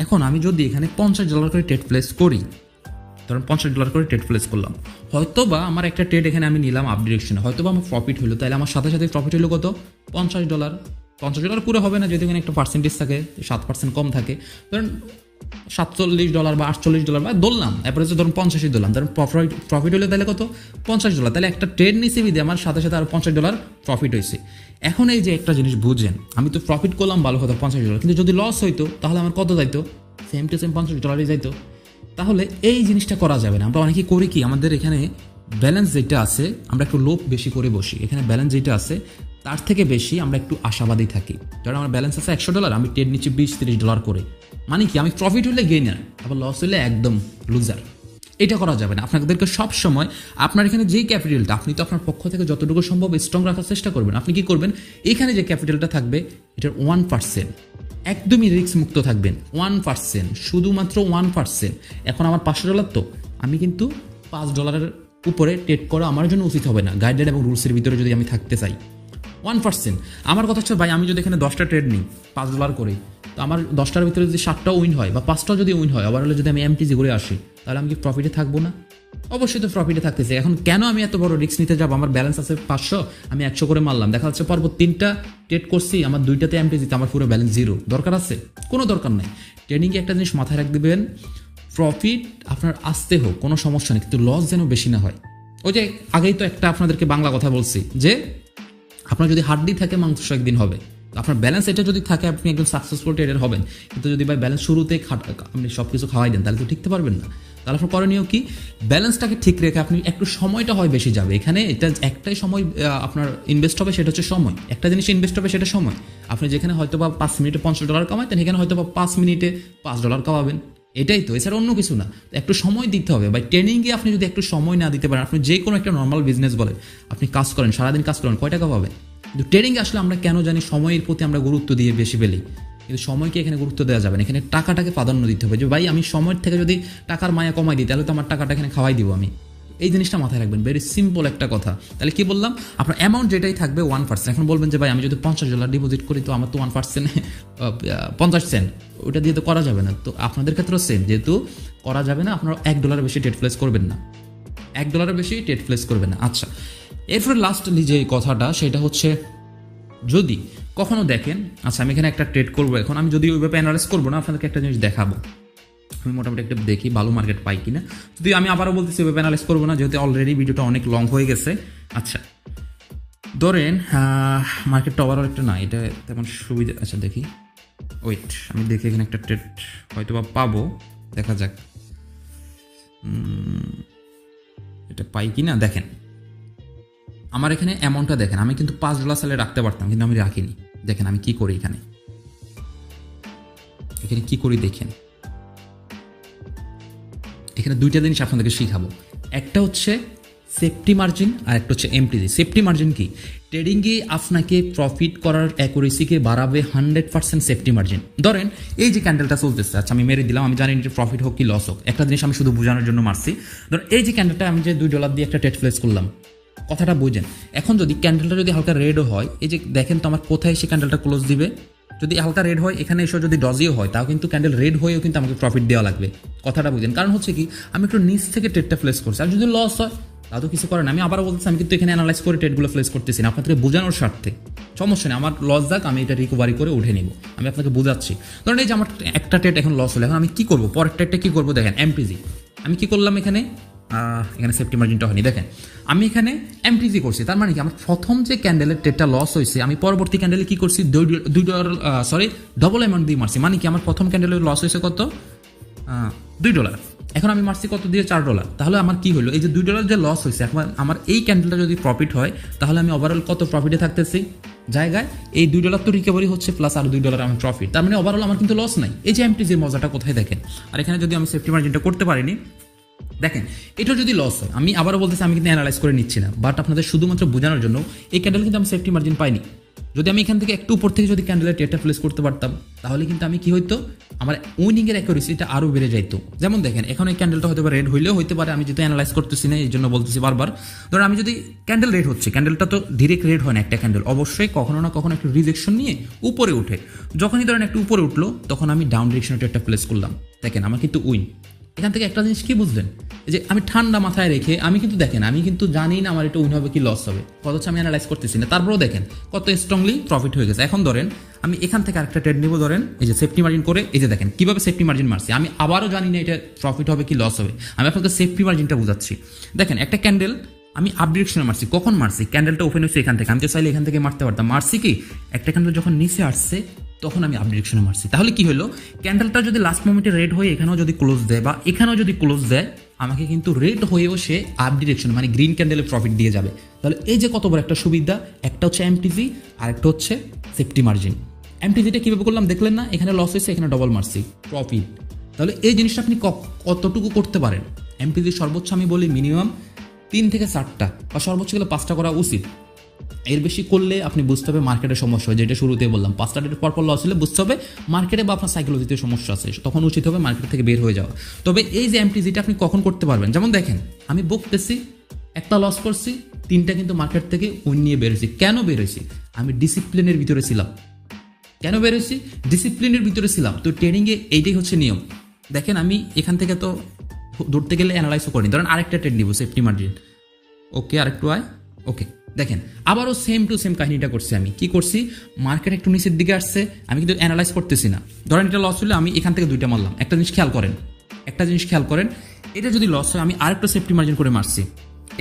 A: এখন আমি যদি এখানে $50 করে ট্রেড প্লেস করি, ধরেন $50 করে ট্রেড প্লেস করলাম, হয়তো বা আমার একটা ট্রেড এখানে আমি নিলাম আপ ডিরেকশনে, হয়তো বা আমার প্রফিট হলো, তাহলে আমার সাথে সাথে প্রফিট হলো কত, $50। $50 পুরো হবে না, যদি এখানে একটা পার্সেন্টেজ থাকে, 7% কম থাকে, ধরেন $47 বা $48 বা ধরলাম, অ্যাভারেজে ধরুন 85 ধরলাম, ধরুন প্রফিট হলে তাহলে কত, $50। তাহলে একটা ট্রেড নিয়েছি বিদে আমার সাথে সাথে আরও $50 প্রফিট হয়েছে। এখন এই যে একটা জিনিস বুঝেন, আমি তো প্রফিট করলাম ভালো কথা $50, কিন্তু যদি লস হইতো তাহলে আমার কত যাইতো, সেম টু সেম $50 যাইতো। তাহলে এই জিনিসটা করা যাবে না। আমরা অনেকেই করি কি, আমাদের এখানে ব্যালেন্স যেটা আছে, আমরা একটু লোভ বেশি করে বসি, এখানে ব্যালেন্স যেটা আছে তার থেকে বেশি আমরা একটু আশাবাদী থাকি। ধরো আমার ব্যালেন্স আছে $100, আমি ট্রেড নিচ্ছি $20-30 করে, মানে কি আমি প্রফিট হলে গেইনার, আবার লস হলে একদম লুজার। এটা করা যাবে না। আপনাদেরকে সব সময় আপনার এখানে যেই ক্যাপিটালটা, আপনি তো আপনার পক্ষ থেকে যতটুকু সম্ভব স্ট্রং রাখার চেষ্টা করবেন। আপনি কি করবেন, এখানে যে ক্যাপিটালটা থাকবে এটার 1%, একদমই রিস্ক মুক্ত থাকবেন, 1%, শুধুমাত্র 1%। এখন আমার $500, তো আমি কিন্তু $5 উপরে ট্রেড করা আমার জন্য উচিত হবে না, গাইডলাইন এবং রুলসের ভিতরে যদি আমি থাকতে চাই। 1%। আমার কথা হচ্ছে ভাই, আমি যদি এখানে 10টা ট্রেড নিই $5 করে, তো আমার 10টার ভিতরে যদি 7টা উইন হয় বা 5টা যদি উইন হয়, আবার হলে যদি আমি এমটিজি করে আসি, তাহলে আমি কি প্রফিটে থাকবো না? অবশ্যই তো প্রফিটে থাকতেছে। এখন কেন আমি এত বড় রিস্ক নিতে যাবো? আমার ব্যালেন্স আছে 500, আমি 100 করে মারলাম, দেখা যাচ্ছে পরপর 3টা ট্রেড করছি, আমার 2টাতে এমটিজিতে আমার পুরো ব্যালেন্স 0। দরকার আছে? কোনো দরকার নাই। ট্রেডিংয়ে একটা জিনিস মাথায় রাখ দিবেন, প্রফিট আপনার আসতে হোক কোনো সমস্যা নেই, কিন্তু লস যেন বেশি না হয়। ওই যে আগেই তো একটা আপনাদেরকে বাংলা কথা বলছি যে আপনার যদি হাড্ডি থাকে মাংস একদিন হবে। আপনার ব্যালেন্স এটা যদি থাকে আপনি একদম সাকসেসফুল ট্রেডার হবেন, কিন্তু যদি ভাই ব্যালেন্স শুরুতে আপনি সব কিছু খাওয়াই দেন তাহলে তো টিকতে পারবেন না। তাহলে আপনার করণীয় কি, ব্যালেন্সটাকে ঠিক রেখে আপনি একটু সময়টা হয় বেশি যাবে এখানে, এটা একটাই সময় আপনার ইনভেস্ট হবে, সেটা হচ্ছে সময়। একটা জিনিস ইনভেস্ট হবে সেটা সময়। আপনি যেখানে হয়তো বা 5 মিনিটে $50 কামাইতেন, এখানে হয়তো বা 5 মিনিটে $5 কামাবেন, এটাই তো, এছাড়া অন্য কিছু না। একটু সময় দিতে হবে ভাই। ট্রেনিংয়ে আপনি যদি একটু সময় না দিতে পারেন, আপনি যে কোনো একটা নর্মাল বিজনেস বলেন, আপনি কাজ করেন, সারাদিন কাজ করেন, কয় টাকা পাবেন? কিন্তু ট্রেনিংয়ে আসলে আমরা কেন জানি সময়ের প্রতি আমরা গুরুত্ব দিয়ে বেশি পেলি, কিন্তু সময়কে এখানে গুরুত্ব দেওয়া যাবে না। এখানে টাকাটাকে প্রাধান্য দিতে হবে, যে ভাই আমি সময়ের থেকে যদি টাকার মায়া কমাই দিই তাহলে তো আমার টাকাটা এখানে খাওয়াই দিব আমি। এই জিনিসটা মাথায় রাখবেন, ভেরি সিম্পল একটা কথা। তাহলে কি বললাম, আপনার অ্যামাউন্ট যেটাই থাকবে 1%। এখন বলবেন যে ভাই আমি যদি $50 ডিপোজিট করি তো আমার তো 1% 50 সেন্ট, ওটা দিয়ে তো করা যাবে না। তো আপনাদের ক্ষেত্রেও সেম, যেহেতু করা যাবে না, আপনারা $1 বেশি ট্রেড প্লেস করবেন না, $1 বেশি ট্রেড প্লেস করবেন না। আচ্ছা, এরপরে লাস্টলি যে কথাটা সেটা হচ্ছে, যদি কখনো দেখেন, আচ্ছা আমি এখানে একটা ট্রেড করবো, এখন আমি যদি ওইভাবে অ্যানালাইজ করবো না, আপনাদেরকে একটা জিনিস দেখাবো। আমি মোটামুটি একটা দেখি ভালো মার্কেট পাই কিনা। যদি আমি আবারও বলতেছি ওইভাবে অ্যানালাইজ করবো না, যেহেতু অলরেডি ভিডিওটা অনেক লং হয়ে গেছে। আচ্ছা ধরেন মার্কেটটা ওভারঅল একটা না, এটা তেমন সুবিধা। আচ্ছা দেখি, ওয়েট, আমি দেখি এখানে একটা ট্রেড হয়তো বা পাবো, দেখা যাক এটা পাই কিনা। দেখেন আমার এখানে অ্যামাউন্টটা দেখেন, আমি কিন্তু $5 সালে রাখতে পারতাম, কিন্তু আমি রাখিনি। দেখেন আমি কি করি এখানে, এখানে কি করি দেখেন। এখানে দুইটা জিনিস আপনাদেরকে শিখাবো, একটা হচ্ছে সেফটি মার্জিন আর একটা হচ্ছে এমটিজি। সেফটি মার্জিন কি, ট্রেডিংয়ে আপনাকে প্রফিট করার অ্যাকুরেসিকে বাড়াবে 100% সেফটি মার্জিন। ধরেন এই যে ক্যান্ডেলটা চলতেছে, আচ্ছা আমি মেরে দিলাম, আমি জানি যে প্রফিট হোক কি লস হোক, একটা জিনিস আমি শুধু বোঝানোর জন্য মারছি। ধরেন এই যে ক্যান্ডেলটা আমি যে $2 দিয়ে একটা ট্রেড প্লেস করলাম, কথাটা বুঝেন। এখন যদি ক্যান্ডেলটা যদি হালকা রেডও হয়, এই যে দেখেন তো আমার কোথায় এসে ক্যান্ডেলটা ক্লোজ দিবে, যদি হালকা রেড হয় এখানে এসে যদি ডজিও হয়, তাও কিন্তু ক্যান্ডেল রেড হয়েও কিন্তু আমাকে প্রফিট দেওয়া লাগবে। কথাটা বুঝেন, কারণ হচ্ছে কি আমি একটু নিচ থেকে ট্রেডটা প্লেস করছি, আর যদি লস হয় তা তো কিছু করে না। আমি আবার বলতেছি আমি কিন্তু এখানে অ্যানালাইজ করে ট্রেডগুলো প্লেস করতেছি না, আপনাদেরকে বোঝানোর স্বার্থে। সমস্যা নেই, আমার লস যাক, আমি এটা রিকভারি করে উঠে নিব, আমি আপনাকে বোঝাচ্ছি। ধরেন এই যে আমার একটা ট্রেড এখন লস হলো, এখন আমি কি করবো, পরের ট্রেডটা কি করবো দেখেন, এমটিজি। আমি কি করলাম এখানে, এখানে সেফটি মার্জিনটা হয়নি, দেখেন আমি এখানে এমটিজি করছি। তার মানে কি আমার প্রথম যে ক্যান্ডেলের ট্রেডটা লস হয়েছে, আমি পরবর্তী ক্যান্ডেলে কি করছি, ডবল অ্যামাউন্ট দিয়ে মারছি। মানে কি আমার প্রথম ক্যান্ডেলের লস হয়েছে কত, $2, এখন আমি মারছি কত দিয়ে, $4। তাহলে আমার কি হলো, এই যে $2 যে লস হয়েছে, এখন আমার এই ক্যান্ডেলটা যদি প্রফিট হয় তাহলে আমি ওভারঅল কত প্রফিটে থাকতেছি, জায়গায় এই $2 তো রিকভারি হচ্ছে, প্লাস আর $2 আমার প্রফিট। তার মানে ওভারঅল আমার কিন্তু লস নাই। এই যে এমটিজির মজাটা কোথায় দেখেন। আর এখানে যদি আমি সেফটি মার্জিনটা করতে পারিনি, দেখেন এটা যদি লস হয়, আমি আবারও বলতেছি আমি কিন্তু অ্যানালাইজ করে নিচ্ছি না, বাট আপনাদের শুধুমাত্র বোঝানোর জন্য, এই ক্যান্ডেল কিন্তু আমি সেফটি মার্জিন পাইনি। যদি আমি এখান থেকে একটু উপর থেকে যদি ক্যান্ডেলের ট্রেডটা প্লেস করতে পারতাম, তাহলে কিন্তু আমি কি হইতো, আমার উইনিংয়ের অ্যাকুরেসিটা আরও বেড়ে যাইতো। যেমন দেখেন এখন এই ক্যান্ডেলটা হয়তো রেড হইলেও হইতে পারে, আমি যেহেতু অ্যানালাইজ করতেছি না এই জন্য বলতেছি বারবার। ধরুন আমি যদি ক্যান্ডেল রেড হচ্ছে, ক্যান্ডেলটা তো ডিরেক্ট রেড হয় না, একটা ক্যান্ডেল অবশ্যই কখনো না কখনো একটু রিজেকশন নিয়ে উপরে উঠে। যখনই ধরেন একটু উপরে উঠলো, তখন আমি ডাউন ডিরেকশনে ট্রেডটা প্লেস করলাম। দেখেন আমার কিন্তু উইন। এখান থেকে একটা জিনিস কি বুঝলেন, যে আমি ঠান্ডা মাথায় রেখে, আমি কিন্তু দেখেন আমি কিন্তু জানি না আমার এটা উইন হবে কি লস হবে, অথচ আমি অ্যানালাইজ করতেছি না, তারপরেও দেখেন কত স্ট্রংলি প্রফিট হয়ে গেছে। এখন ধরেন আমি এখান থেকে আরেকটা ট্রেড নিব, ধরেন এই যে সেফটি মার্জিন করে, এই যে দেখেন কিভাবে সেফটি মার্জিন মারছি। আমি আবারও জানি না এটা প্রফিট হবে কি লস হবে, আমি আপনাকে সেফটি মার্জিনটা বুঝাচ্ছি। দেখেন একটা ক্যান্ডেল আমি আপ ডিরেকশনে মারছি, কখন মারছি, ক্যান্ডেলটা ওপেন হচ্ছে এখান থেকে, আমি তো চাইলে এখান থেকে মারতে পারতাম। মারছি কি, একটা ক্যান্ডেল যখন নিচে আসছে তখন আমি আপ ডিরেকশনে মারছি। তাহলে কি হলো, ক্যান্ডেলটা যদি লাস্ট মোমেন্টে রেড হয়ে এখানেও যদি ক্লোজ দেয় বা এখানেও যদি ক্লোজ দেয়, আমাকে কিন্তু রেড হয়েও সে আপ ডিরেকশন মানে গ্রিন ক্যান্ডেলে প্রফিট দিয়ে যাবে। তাহলে এই যে কত বড় একটা সুবিধা, একটা হচ্ছে এমটিজি আর একটা হচ্ছে সেফটি মার্জিন। এমটিজিটা কীভাবে করলাম দেখলেন না, এখানে লস হয়েছে, এখানে ডবল মারছি, প্রফিট। তাহলে এই জিনিসটা আপনি কতটুকু করতে পারেন, এমটিজি সর্বোচ্চ আমি বলি মিনিমাম 3 থেকে 4টা বা সর্বোচ্চ গেলে 5টা করা উচিত। এর বেশি করলে আপনি বুঝতে হবে মার্কেটের সমস্যা হয়, যেটা শুরুতে বললাম 5টা ডেটের পর লস হলে বুঝতে হবে মার্কেটে বা আপনার সাইকোলজিতে সমস্যা আছে, তখন উচিত হবে মার্কেট থেকে বের হয়ে যাওয়া। তবে এই যে এমটিজিটা আপনি কখন করতে পারবেন, যেমন দেখেন আমি বকতেছি, একটা লস করছি, 3টা কিন্তু মার্কেট থেকে উইন নিয়ে বেরোছি। কেন বেরোছি, আমি ডিসিপ্লিনের ভিতরে ছিলাম। কেন বেরোছি, ডিসিপ্লিনের ভিতরে ছিলাম। তো ট্রেডিংয়ে এইটাই হচ্ছে নিয়ম। দেখেন আমি এখান থেকে তো ধরতে গেলে অ্যানালাইজও করিনি, ধরেন আরেকটা ট্রেড নিব সেফটি মার্জিন, ওকে আরেকটু আয়, ওকে দেখেন আবারও সেম টু সেম কাহিনীটা করছি। আমি কি করছি, মার্কেট একটু নিচের দিকে আসছে, আমি কিন্তু অ্যানালাইজ করতেছি না। ধরেন এটা লস হলে আমি এখান থেকে 2টা মারলাম। একটা জিনিস খেয়াল করেন, একটা জিনিস খেয়াল করেন, এটা যদি লস হয় আমি আরেকটা সেফটি মার্জিন করে মারছি,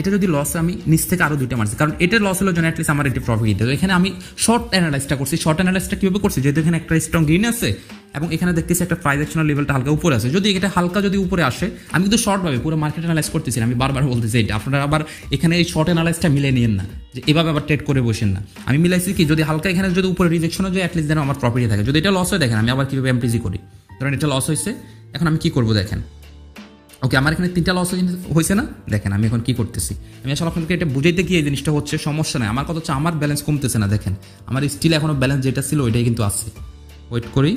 A: এটা যদি লস হয় আমি নিচ থেকে আরও দুইটা মারছি, কারণ এটা লস হলো জন্য অ্যাটলিস্ট আমার একটি প্রফিট দিতে হবে। এখানে আমি শর্ট অ্যানালাইসটা করছি। শর্ট অ্যানালাইসটা কীভাবে করছি, যেহেতু এখানে একটা স্ট্রং গ্রিন আছে এবং এখানে দেখতেছি একটা প্রাইস অ্যাকশনের লেভেলটা হালকা উপরে আছে, যদি এটা হালকা যদি উপরে আসে, আমি কিন্তু শর্টভাবে পুরো মার্কেট অ্যানালাইজ করতেছি, আমি বারবার বলতেছি এটা আপনারা আবার এখানে এই শর্ট অ্যানালাইসটা মিলে নিন না, যে এভাবে আবার ট্রেড করে বসেন না। আমি মিলাইছি কি, যদি হালকা এখানে যদি উপরে রিজেকশন হয় অ্যাটলিস্ট যেন আমার প্রফিটে থাকে। যদি এটা লস হয় দেখেন আমি আবার কীভাবে এমটিজি করি, ধরেন এটা লস হয়েছে, এখন আমি কী করবো দেখেন, ওকে আমার এখানে 3টা লস হয়েছে না, দেখেন আমি এখন কি করতেছি, আমি আসলে আপনাদেরকে এটা বুঝাইতে কি এই জিনিসটা হচ্ছে, সমস্যা নাই। আমার কথা হচ্ছে আমার ব্যালেন্স কমতেছে না, দেখেন আমার স্টিল এখনও ব্যালেন্স যেটা ছিল ওইটাই কিন্তু আছে। ওয়েট করি,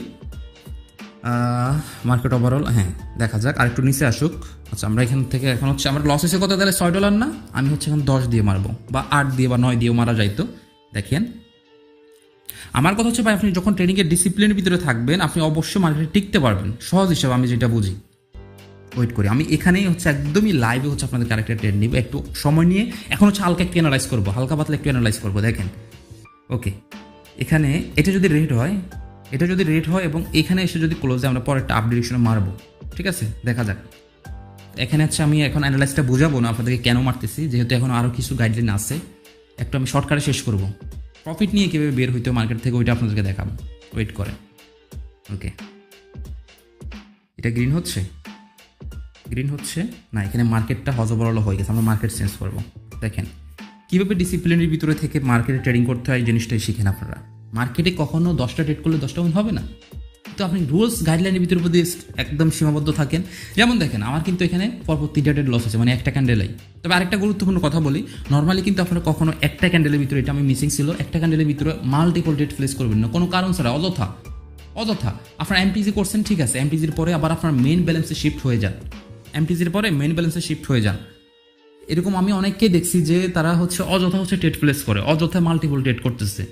A: মার্কেট ওভারঅল, হ্যাঁ দেখা যাক আরেকটু নিচে আসুক। আচ্ছা আমরা এখান থেকে এখন হচ্ছে আমার লস হয়েছে কত, তাহলে $6 না, আমি হচ্ছে এখন 10 দিয়ে মারবো বা 8 দিয়ে বা 9 দিয়েও মারা যাইতো। দেখেন আমার কথা হচ্ছে ভাই, আপনি যখন ট্রেডিংয়ের ডিসিপ্লিনের ভিতরে থাকবেন আপনি অবশ্যই মার্কেটে টিকতে পারবেন, সহজ হিসাবে আমি যেটা বুঝি। ওয়েট করি, আমি এখানেই হচ্ছে একদমই লাইভে হচ্ছে আপনাদের ক্যারেক্টার ট্রেড নিব, একটু সময় নিয়ে এখন হচ্ছে হালকা একটু অ্যানালাইজ করবো, হালকা পাতলা একটু অ্যানালাইজ করবো। দেখেন ওকে এখানে এটা যদি রেড হয়, এটা যদি রেড হয় এবং এখানে এসে যদি ক্লোজে আমরা পরে একটা আপডেশনে মারবো, ঠিক আছে দেখা যাক। এখানে হচ্ছে আমি এখন অ্যানালাইজটা বোঝাবো না আপনাদেরকে কেন মারতেছি, যেহেতু এখন আরও কিছু গাইডলাইন আছে, একটু আমি শর্টকাটে শেষ করব, প্রফিট নিয়ে কীভাবে বের হইতে মার্কেট থেকে ওইটা আপনাদেরকে দেখাবো। ওয়েট করে, ওকে এটা গ্রিন হচ্ছে, গ্রিন হচ্ছে না, এখানে মার্কেটটা হজবরল হয়ে গেছে, আমরা মার্কেট চেঞ্জ করবো। দেখেন কীভাবে ডিসিপ্লিনের ভিতরে থেকে মার্কেটে ট্রেডিং করতে হয়, জিনিসটাই শিখেন আপনারা। মার্কেটে কখনো 10টা ট্রেড করলে 10টা উইন হবে না, তো আপনি রুলস গাইডলাইনের ভিতরে প্রতি একদম সীমাবদ্ধ থাকেন। যেমন দেখেন আমার কিন্তু এখানে পরপর 3টা ট্রেড লস হচ্ছে, মানে একটা ক্যান্ডেলেই। তবে আরেকটা গুরুত্বপূর্ণ কথা বলি, নর্মালি কিন্তু আপনারা কখনো একটা ক্যান্ডেলের ভিতরে, এটা আমি মিসিং ছিল, একটা ক্যান্ডেলের ভিতরে মাল্টিপল ট্রেড প্লেস করবেন না কোনো কারণ ছাড়া, অযথা। আপনার এমটিজি করছেন ঠিক আছে, এমটিজির পরে আবার আপনার মেইন ব্যালেন্সে শিফট হয়ে যান, এমটিজির পরে মেইন ব্যালেন্সে শিফট হয়ে যান। এরকম আমি অনেককেই দেখছি যে তারা হচ্ছে অযথা হচ্ছে ট্রেড প্লেস করে, অযথা মাল্টিপল ট্রেড করতেছে,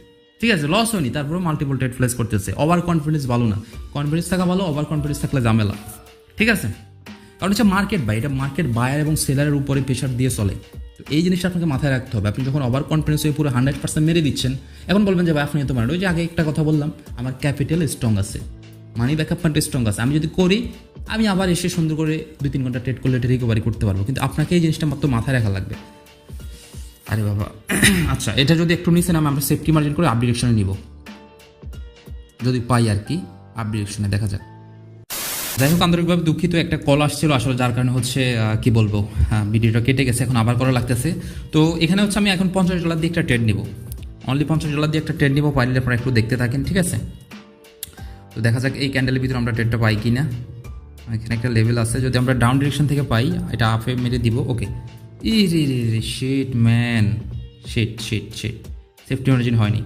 A: ঠিক আছে লস হয়নি তারপরে মাল্টিপল ট্রেড প্লেস করতেছে। ওভার কনফিডেন্স ভালো না, কনফিডেন্স থাকা ভালো, ওভার কনফিডেন্স থাকলে ঝামেলা, ঠিক আছে। কারণ হচ্ছে মার্কেট বাই, এটা মার্কেট বায়ার এবং সেলারের উপরে প্রেশার দিয়ে চলে, তো এই জিনিসটা আপনাকে মাথায় রাখতে হবে। আপনি যখন ওভার কনফিডেন্স হয়ে পুরো 100% মেরে দিচ্ছেন, এখন বলবেন যে ভাই আপনি এত মারেন, ওই যে আগে একটা কথা বললাম, আমার ক্যাপিটাল স্ট্রং আছে, মানি ব্যাকআপ পয়েন্ট স্ট্রং আছে, আমি যদি করি আমি আবার এসে সুন্দর করে 2-3 ঘন্টা ট্রেড করলে এটা রিকভারি করতে পারবো, কিন্তু আপনাকে এই জিনিসটা মাত্র মাথায় রাখা লাগবে। আরে বাবা আচ্ছা এটা যদি একটু নিচে নামে আমরা সেফটি মার্জিন করে আপ ডিরেকশনে নিব, যদি পাই আর কি, আপ ডিরেকশনে দেখা যাক। যাই হোক আন্তরিকভাবে দুঃখিত, একটা কল আসছিল আসলে, যার কারণে হচ্ছে কি বলবো ভিডিওটা কেটে গেছে, এখন আবার করা লাগতেছে। তো এখানে হচ্ছে আমি এখন $50 দিয়ে একটা ট্রেড নিব, অনলি $50 দিয়ে একটা ট্রেড নিব, পাইলে আপনারা একটু দেখতে থাকেন, ঠিক আছে। তো দেখা যাক এই ক্যান্ডেলের ভিতরে আমরা ট্রেডটা পাই কি না। এখানে একটা লেভেল আছে, যদি আমরা ডাউন ডিরেকশন থেকে পাই এটা আপে মেরে দিব। Okay shit man, shit safety margin হয়নি,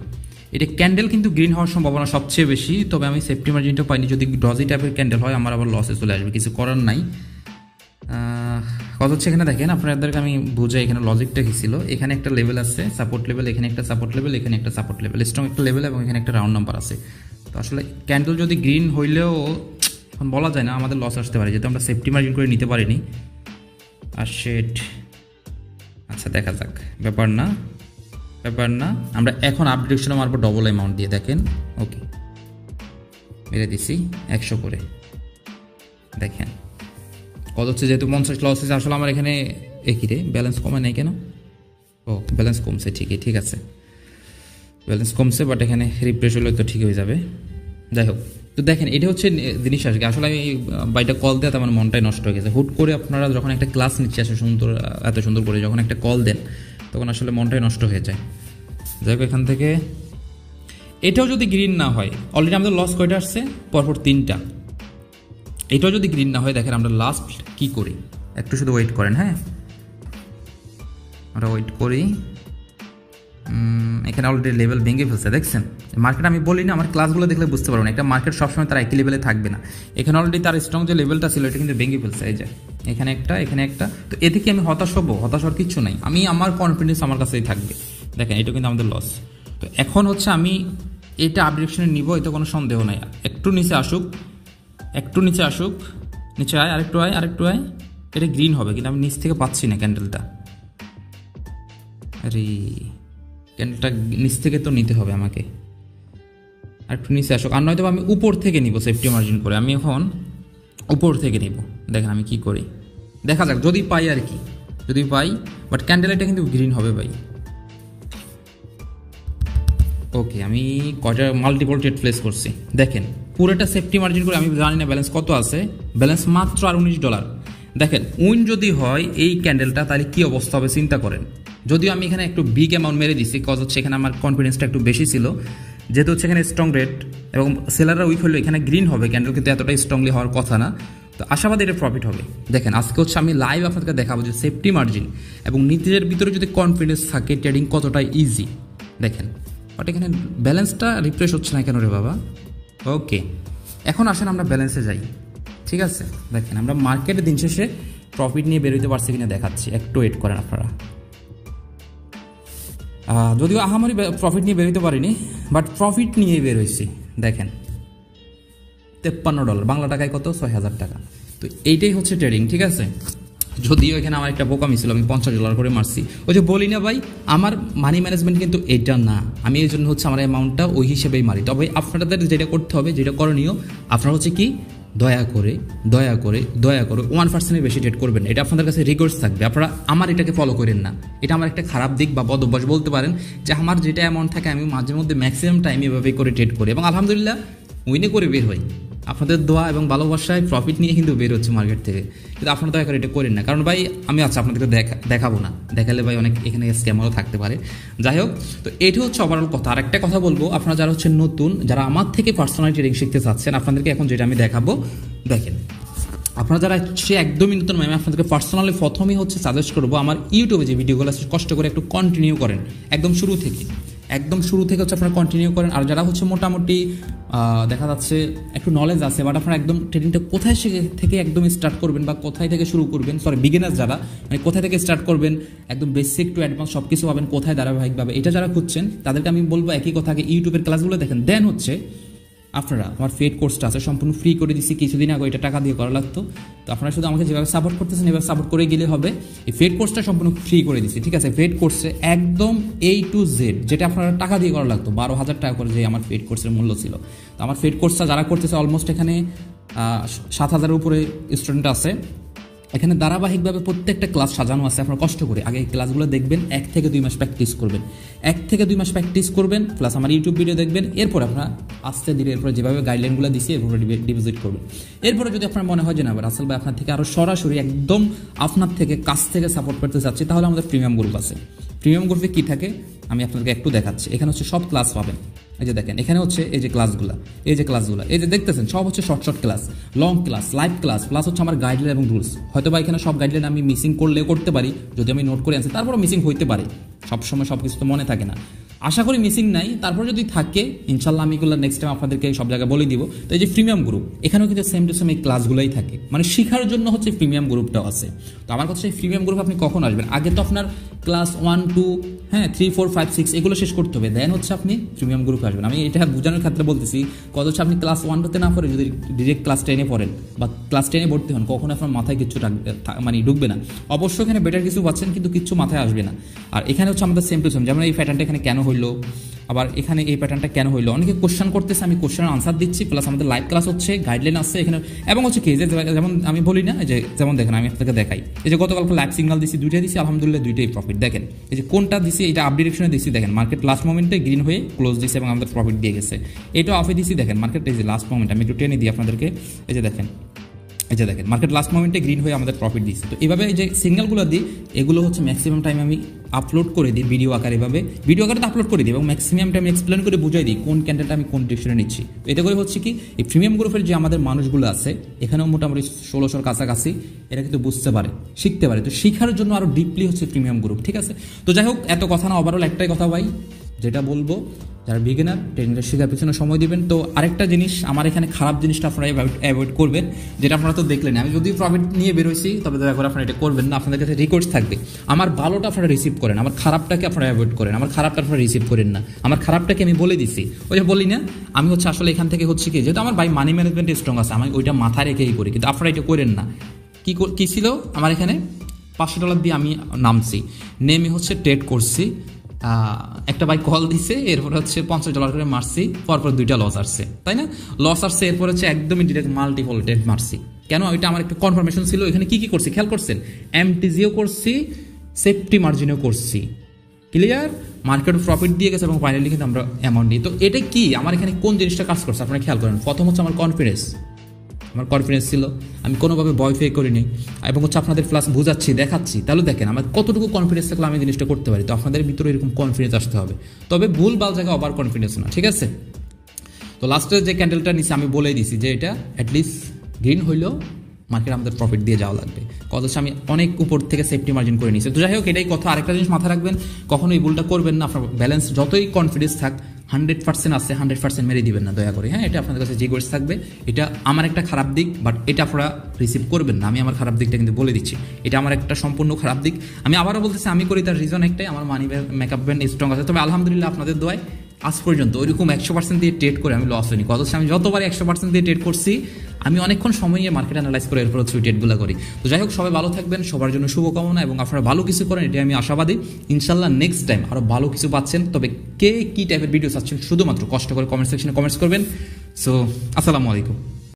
A: এটা ক্যান্ডেল কিন্তু গ্রিন হওয়ার সম্ভাবনা সবচেয়ে বেশি, তবে আমি সেফটি মার্জিনটা পাইনি। যদি ডজি টাইপের ক্যান্ডেল হয় আমার আবার লসে চলে আসবে, কিছু করার নাই। কথা হচ্ছে এখানে দেখেন আপনাদেরকে আমি বুঝাই এখানে লজিকটা কী ছিল। এখানে একটা লেভেল আছে সাপোর্ট লেভেল, এখানে একটা সাপোর্ট লেভেল, এখানে একটা সাপোর্ট লেভেল, স্ট্রং একটা লেভেল এবং এখানে একটা রাউন্ড নাম্বার আছে। তো আসলে ক্যান্ডেল যদি গ্রিন হইলেও এখন বলা যায় না, আমাদের লস আসতে পারে, যেহেতু আমরা সেফটি মার্জিন করে নিতে পারিনি। আর শেট আচ্ছা দেখা যাক, ব্যাপার না, আমরা এখন আপ ডিরেকশনে মারবো ডবল অ্যামাউন্ট দিয়ে। দেখেন ওকে মেরে দিছি 100 করে, দেখেন কত হচ্ছে, যেহেতু 50 লস হয়েছে। আসলে আমার এখানে একই রে ব্যালেন্স কমে নাই কেন, ও ব্যালেন্স কমছে, ঠিক আছে ব্যালেন্স কমছে, বাট এখানে রিফ্রেশ হলে তো ঠিক হয়ে যাবে। যাই হোক তো দেখেন এটা হচ্ছে জিনিস আর কি, আসলে আমি বাইটা কল দেওয়াতে আমার মনটাই নষ্ট হয়ে গেছে। হুট করে আপনারা যখন একটা ক্লাস নিচ্ছে আসলে এত সুন্দর করে যখন একটা কল দেন তখন আসলে মনটাই নষ্ট হয়ে যায়। যাই হোক এখান থেকে এটাও যদি গ্রিন না হয়, অলরেডি আমাদের লস কয়টা আসছে পরপর 3টা, এটাও যদি গ্রিন না হয় দেখেন আমরা লাস্ট কি করি, একটু শুধু ওয়েট করেন, হ্যাঁ আমরা ওয়েট করি। এখানে অলরেডি লেভেল ভেঙে ফেলছে, দেখছেন মার্কেট। আমি বলি না, আমার ক্লাসগুলো দেখলে বুঝতে পারবেন একটা মার্কেট সবসময় তার একই লেভেলে থাকবে না। এখানে অলরেডি তার স্ট্রং যে লেভেলটা ছিল এটা কিন্তু ভেঙে ফেলছে, এই যে এখানে একটা। তো এতে কি আমি হতাশ হওয়ার কিচ্ছু নাই, আমি আমার কনফিডেন্স আমার কাছেই থাকবে। দেখেন এটা কিন্তু আমাদের লস। তো এখন হচ্ছে আমি এটা আপ ডিরেকশনে নিব, এতে কোনো সন্দেহ নাই। একটু নিচে আসুক, নিচে আয়, আরেকটু আয়, এটা গ্রিন হবে, কিন্তু আমি নিচ থেকে পাচ্ছি না ক্যান্ডেলটা। আরে ক্যান্ডেলটা নিচ থেকে তো নিতে হবে আমাকে, আর একটু নিচে আসুক, আর নয়তো আমি উপর থেকে নিব সেফটি মার্জিন করে। আমি এখন উপর থেকে নিব, দেখেন আমি কি করি, দেখা যাক যদি পাই আর কি, যদি পাই। বাট ক্যান্ডেল এটা কিন্তু গ্রিন হবে ভাই। ওকে, আমি কয়টা মাল্টিপল ট্রেড প্লেস করছি দেখেন, পুরোটা সেফটি মার্জিন করে। আমি জানি না ব্যালেন্স কত আছে, ব্যালেন্স মাত্র আর $19। দেখেন উইন যদি হয় এই ক্যান্ডেলটা, তাহলে কি অবস্থা হবে চিন্তা করেন। যদিও আমি এখানে একটু বিগ অ্যামাউন্ট মেরে দিচ্ছি, কজ হচ্ছে এখানে আমার কনফিডেন্সটা একটু বেশি ছিল, যেহেতু হচ্ছে এখানে স্ট্রং রেট এবং সেলাররা উইক হলেও এখানে গ্রিন হবে ক্যান্ডেল, কিন্তু এতটাই স্ট্রংলি হওয়ার কথা না। তো আশাবাদী এটা প্রফিট হবে। দেখেন আজকে হচ্ছে আমি লাইভ আপনাদেরকে দেখাবো যে সেফটি মার্জিন এবং নিজের ভিতরে যদি কনফিডেন্স থাকে ট্রেডিং কতটা ইজি। দেখেন বাট এখানে ব্যালেন্সটা রিফ্রেশ হচ্ছে না কেন রে বাবা। ওকে, এখন আসেন আমরা ব্যালেন্সে যাই, ঠিক আছে। দেখেন আমরা মার্কেটের দিন শেষে প্রফিট নিয়ে বেরোতে পারছি কিনা দেখাচ্ছি, একটু ওয়েট করেন আপনারা। যদিও আহামরি প্রফিট নিয়ে বেরোতে পারিনি, বাট প্রফিট নিয়ে বের হয়েছি। দেখেন $53, বাংলা টাকায় কত, 6,000 টাকা। তো এইটাই হচ্ছে ট্রেডিং, ঠিক আছে। যদিও এখানে আমার একটা বোকামি ছিল, আমি $50 করে মারছি। ওই যে বলি না ভাই, আমার মানি ম্যানেজমেন্ট কিন্তু এটা না, আমি এই জন্য হচ্ছে আমার অ্যামাউন্টটা ওই হিসেবেই মারি। তবে আপনাদের যেটা করতে হবে, যেটা করণীয়, আপনারা হচ্ছে কি দয়া করে 1%-এর বেশি ট্রেড করবেন। এটা আপনাদের কাছে রিকোয়েস্ট থাকবে, আপনারা আমার এটাকে ফলো করেন না। এটা আমার একটা খারাপ দিক বা বদ অভ্যাস বলতে পারেন, যে আমার যেটা অ্যামাউন্ট থাকে আমি মাঝে মধ্যে ম্যাক্সিমাম টাইম এভাবেই করে ট্রেড করি এবং আলহামদুলিল্লাহ উইনে করে বের হই। আপনাদের দোয়া এবং ভালোবাসায় প্রফিট নিয়ে কিন্তু বের হচ্ছে মার্কেট থেকে। কিন্তু আপনারা দয়া করে এটা করেন না, কারণ ভাই আমি আপনাদেরকে দেখাবো না, দেখালে ভাই অনেক এখানে স্ক্যামারও থাকতে পারে। যাই হোক, তো এটা হচ্ছে ওভারঅল কথা। আর একটা কথা বলবো, আপনারা যারা হচ্ছে নতুন, যারা আমার থেকে পার্সোনাল ট্রেডিং শিখতে চাচ্ছেন, আপনাদেরকে এখন যেটা আমি দেখাবো, দেখেন আপনারা যারা সে একদমই নতুন, আমি আপনাদেরকে পার্সোনালি প্রথমেই হচ্ছে সাজেস্ট করবো, আমার ইউটিউবে যে ভিডিওগুলো আছে কষ্ট করে একটু কন্টিনিউ করেন, একদম শুরু থেকে হচ্ছে আপনারা কন্টিনিউ করেন। আর যারা হচ্ছে মোটামুটি দেখা যাচ্ছে একটু নলেজ আছে, বাট আপনারা একদম ট্রেডিংটা কোথায় থেকে একদম স্টার্ট করবেন বা কোথায় থেকে শুরু করবেন, বিগিনার্স যারা, মানে কোথায় থেকে স্টার্ট করবেন, একদম বেসিক টু অ্যাডভান্স সব কিছু পাবেন কোথায় ধারাবাহিকভাবে, এটা যারা খুঁজছেন তাদেরকে আমি বলবো একই কথা, আগে ইউটিউবের ক্লাসগুলো দেখেন, দেন হচ্ছে আপনারা আমার ফেড কোর্সটা আছে সম্পূর্ণ ফ্রি করে দিচ্ছি, কিছুদিন আগে এটা টাকা দিয়ে করা লাগতো। তো আপনারা শুধু আমাকে যেভাবে সাপোর্ট করতেছেন এভাবে সাপোর্ট করে গেলে হবে। এই ফেড কোর্সটা সম্পূর্ণ ফ্রি করে দিচ্ছি, ঠিক আছে। ফেড কোর্সে একদম A to Z, যেটা আপনারা টাকা দিয়ে করা লাগতো, 12,000 টাকা করে যে আমার ফেড কোর্সের মূল্য ছিল। তো আমার ফেড কোর্সটা যারা করতেছে অলমোস্ট এখানে 7,000-এর উপরে স্টুডেন্ট আছে। এখানে ধারাবাহিকভাবে প্রত্যেকটা ক্লাস সাজানো আছে। আপনারা কষ্ট করে আগে এই ক্লাসগুলো দেখবেন, 1 থেকে 2 মাস প্র্যাকটিস করবেন, 1 থেকে 2 মাস প্র্যাকটিস করবেন, প্লাস আমার ইউটিউব ভিডিও দেখবেন। এরপর আপনারা আস্তে ধীরে এরপরে যেভাবে গাইডলাইনগুলো দিচ্ছি এরপরে ডিপোজিট করবেন। এরপরে যদি আপনার মনে হয় যে না রাসেল ভাই আপনার থেকে আরও সরাসরি একদম আপনার থেকে কাছ থেকে সাপোর্ট করতে চাচ্ছি, তাহলে আমাদের প্রিমিয়াম গ্রুপ আছে। প্রিমিয়াম গ্রুপে কী থাকে আমি আপনাদেরকে একটু দেখাচ্ছি। এখানে হচ্ছে সব ক্লাস পাবেন, এই যে দেখেন এখানে হচ্ছে এই যে ক্লাসগুলো, এই যে দেখতেছেন সব হচ্ছে short class, long class, live class, plus হচ্ছে আমার গাইডলাইন এবং রুলস। হয়তো বা এখানে সব গাইডলাইন আমি মিসিং করলেও করতে পারি, যদি আমি নোট করে আনছি, তারপরও মিসিং হইতে পারে, সবসময় সব কিছু তো মনে থাকে না। আশা করি মিসিং নাই, তারপর যদি থাকে ইনশাল্লাহ আমি এগুলো নেক্সট টাইম আপনাদেরকে সব জায়গায় বলে দিব। তো এই যে প্রিমিয়াম গ্রুপ, এখানেও কিন্তু সেম টু সেম এই ক্লাসগুলোই থাকে, মানে শেখার জন্য হচ্ছে প্রিমিয়াম গ্রুপটাও আছে। তো আমার কথা সেই প্রিমিয়াম গ্রুপ আপনি কখন আসবেন, আগে তো আপনার ক্লাস 1, 2, 3, 4, 5, 6 এগুলো শেষ করতে হবে, দেন হচ্ছে আপনি প্রিমিয়াম গ্রুপে আসবেন। আমি এটা বোঝানোর ক্ষেত্রে বলতেছি, কত হচ্ছে আপনি ক্লাস 1-2-তে না পড়ে যদি ডিরেক্ট ক্লাস 10-এ পড়েন বা ক্লাস 10-এ ভর্তি হন, কখনো আপনার মাথায় কিছু মানে ঢুকবে না। অবশ্যই এখানে বেটার কিছু পাচ্ছেন, কিন্তু কিছু মাথায় আসবে না। আর এখানে হচ্ছে আমাদের সেম টু সেম, যেমন এই প্যাটার্নটা এখানে কেন হইলো, আবার এখানে এই প্যাটার্নটা কেন হইলো, অনেকে কোশ্চেন করতেছে, আমি কোশ্চেনের আনসার দিচ্ছি, প্লাস আমাদের লাইভ ক্লাস হচ্ছে, গাইডলাইন আছে এখানে, এবং হচ্ছে কি যেমন আমি বলি না যে যেমন দেখেন আমি আপনাকে দেখাই, এই যে গতকালকে লাইভ সিগনাল দিচ্ছি, 2টা দিচ্ছি, আলহামদুলিল্লাহ 2টাই প্রফিট। দেখেন এই যে কোনটা দিচ্ছি, এটা আপ ডিরেকশনে দিচ্ছি, দেখেন মার্কেট লাস্ট মোমেন্টে গ্রিন হয়ে ক্লোজ দিচ্ছে এবং আমাদের প্রফিট দিয়ে গেছে। এটা অফে দিচ্ছি, দেখেন মার্কেট এই যে লাস্ট মোমেন্ট, আমি একটু টেনে দিই আপনাদেরকে, এই যে দেখেন মার্কেট লাস্ট মোমেন্টে গ্রিন হয়ে আমাদের প্রফিট দিচ্ছে। তো এইভাবে এই যে সিগন্যালগুলো দিই, এগুলো হচ্ছে ম্যাক্সিমাম টাইম আমি আপলোড করে দিই ভিডিও আকারে, এভাবে ভিডিও আকারে আপলোড করে দিই এবং ম্যাক্সিমাম টাইম এক্সপ্লেন করে বুঝাই দিই কোন ক্যান্ডেলটা আমি কোন ডিরেকশনে নিচ্ছি। তো এটা করে হচ্ছে কি এই প্রিমিয়াম গ্রুপের যে আমাদের মানুষগুলো আছে এখানেও মোটামুটি 1600-র কাছাকাছি, এটা কিন্তু বুঝতে পারে, শিখতে পারে। তো শেখার জন্য আরও ডিপলি হচ্ছে প্রিমিয়াম গ্রুপ, ঠিক আছে। তো যাই হোক এত কথা না, ওভারঅল একটাই কথা ভাই, যেটা বলবো যারা বিগিনার ট্রেনিংটা শেখার পিছনে সময় দিবেন। তো আরেকটা জিনিস, আমার এখানে খারাপ জিনিসটা আপনারা অ্যাভয়েড করবেন, যেটা আপনারা তো দেখলেন, আমি যদি প্রফিট নিয়ে বেরোইছি তবে দয়া করে আপনারা এটা করবেন না। আপনাদের কাছে রিকোয়েস্ট থাকবে, আমার ভালোটা আপনারা রিসিভ করেন, আমার খারাপটাকে আপনারা অ্যাভয়েড করেন, আমার খারাপটা আপনারা রিসিভ করেন না। আমার খারাপটাকে আমি বলে দিচ্ছি, ওই যে বলি না, আমি হচ্ছে আসলে এখান থেকে হচ্ছে কি, যেহেতু আমার মানি ম্যানেজমেন্টে স্ট্রং আছে, আমি ওইটা মাথায় রেখেই করি, কিন্তু আপনারা এটা করেন না। কি ছিল আমার এখানে, $500 দিয়ে আমি নামছি, নেমে হচ্ছে ট্রেড করছি, একটা ভাই কল দিছে, এরপর হচ্ছে $50 করে মারছি, পরপর 2টা লস আসছে, তাই না? লস আসছে, এরপর হচ্ছে একদমই ডিরেক্ট মাল্টিপল ট্রেড মারছি, কেন? এটা আমার একটা কনফার্মেশন ছিল। এখানে কি কি করছি খেয়াল করছেন? এমটিজিও করছি, সেফটি মার্জিনও করছি, ক্লিয়ার? মার্কেট প্রফিট দিয়ে গেছে এবং ফাইনালি কিন্তু আমরা অ্যামাউন্ট নিই। তো এটা কি আমার এখানে কোন জিনিসটা কাজ করছে আপনারা খেয়াল করেন। প্রথম হচ্ছে আমার কনফিডেন্স ছিল, আমি কোনোভাবে ভয় ফে করিনি, এবং হচ্ছে আপনাদের প্লাস বোঝাচ্ছি, দেখাচ্ছি। তাহলে দেখেন আমার কতটুকু কনফিডেন্স থাকলে আমি জিনিসটা করতে পারি। তো আপনাদের ভিতরে এরকম কনফিডেন্স আসতে হবে, তবে ভুল বাল জায়গায় ওভার কনফিডেন্স না, ঠিক আছে? তো লাস্টের যে ক্যান্ডেলটা নিচে আমি বলেই দিছি যে এটা অ্যাটলিস্ট গ্রিন হইলেও মার্কেট আমাদের প্রফিট দিয়ে যাওয়া লাগবে, অথচ আমি অনেক উপর থেকে সেফটি মার্জিন করে নিয়েছি। তো যাই হোক, এটাই কথা। আরেকটা জিনিস মাথায় রাখবেন, কখনো এই ভুলটা করবেন না। আপনার ব্যালেন্স যতই কনফিডেন্স থাক, 100% আছে, 100% মেরে দিবেন না দয়া করে, হ্যাঁ? এটা আপনাদের কাছে যে গোর্স থাকবে। এটা আমার একটা খারাপ দিক, বাট এটা আপনারা রিসিভ করবেন না। আমি আমার খারাপ দিকটা কিন্তু বলে দিচ্ছি, এটা আমার একটা সম্পূর্ণ খারাপ দিক। আমি আবারও বলতেছি, আমি করি তার রিজন একটাই, আমার মানি মেকআপ ব্যান্ড স্ট্রং আছে। তবে আলহামদুলিল্লাহ আপনাদের দোয়ায় আজ পর্যন্ত ওইরকম 100% দিয়ে ট্রেড করে আমি লস হয়নি। অথচ আমি যতবার 100% দিয়ে ট্রেড করছি, আমি অনেকক্ষণ সময় নিয়ে মার্কেট অ্যানালাইজ করে এরপর হচ্ছে ট্রেডগুলো করি। তো যাই হোক, সবাই ভালো থাকবেন, সবার জন্য শুভকামনা, এবং আপনারা ভালো কিছু করেন, এটাই আমি আশাবাদী। ইনশাল্লাহ নেক্সট টাইম আরও ভালো কিছু পাচ্ছেন। তবে কে কী টাইপের ভিডিও চাচ্ছেন শুধুমাত্র কষ্ট করে কমেন্ট সেকশনে কমেন্টস করবেন। সো আসসালামু আলাইকুম।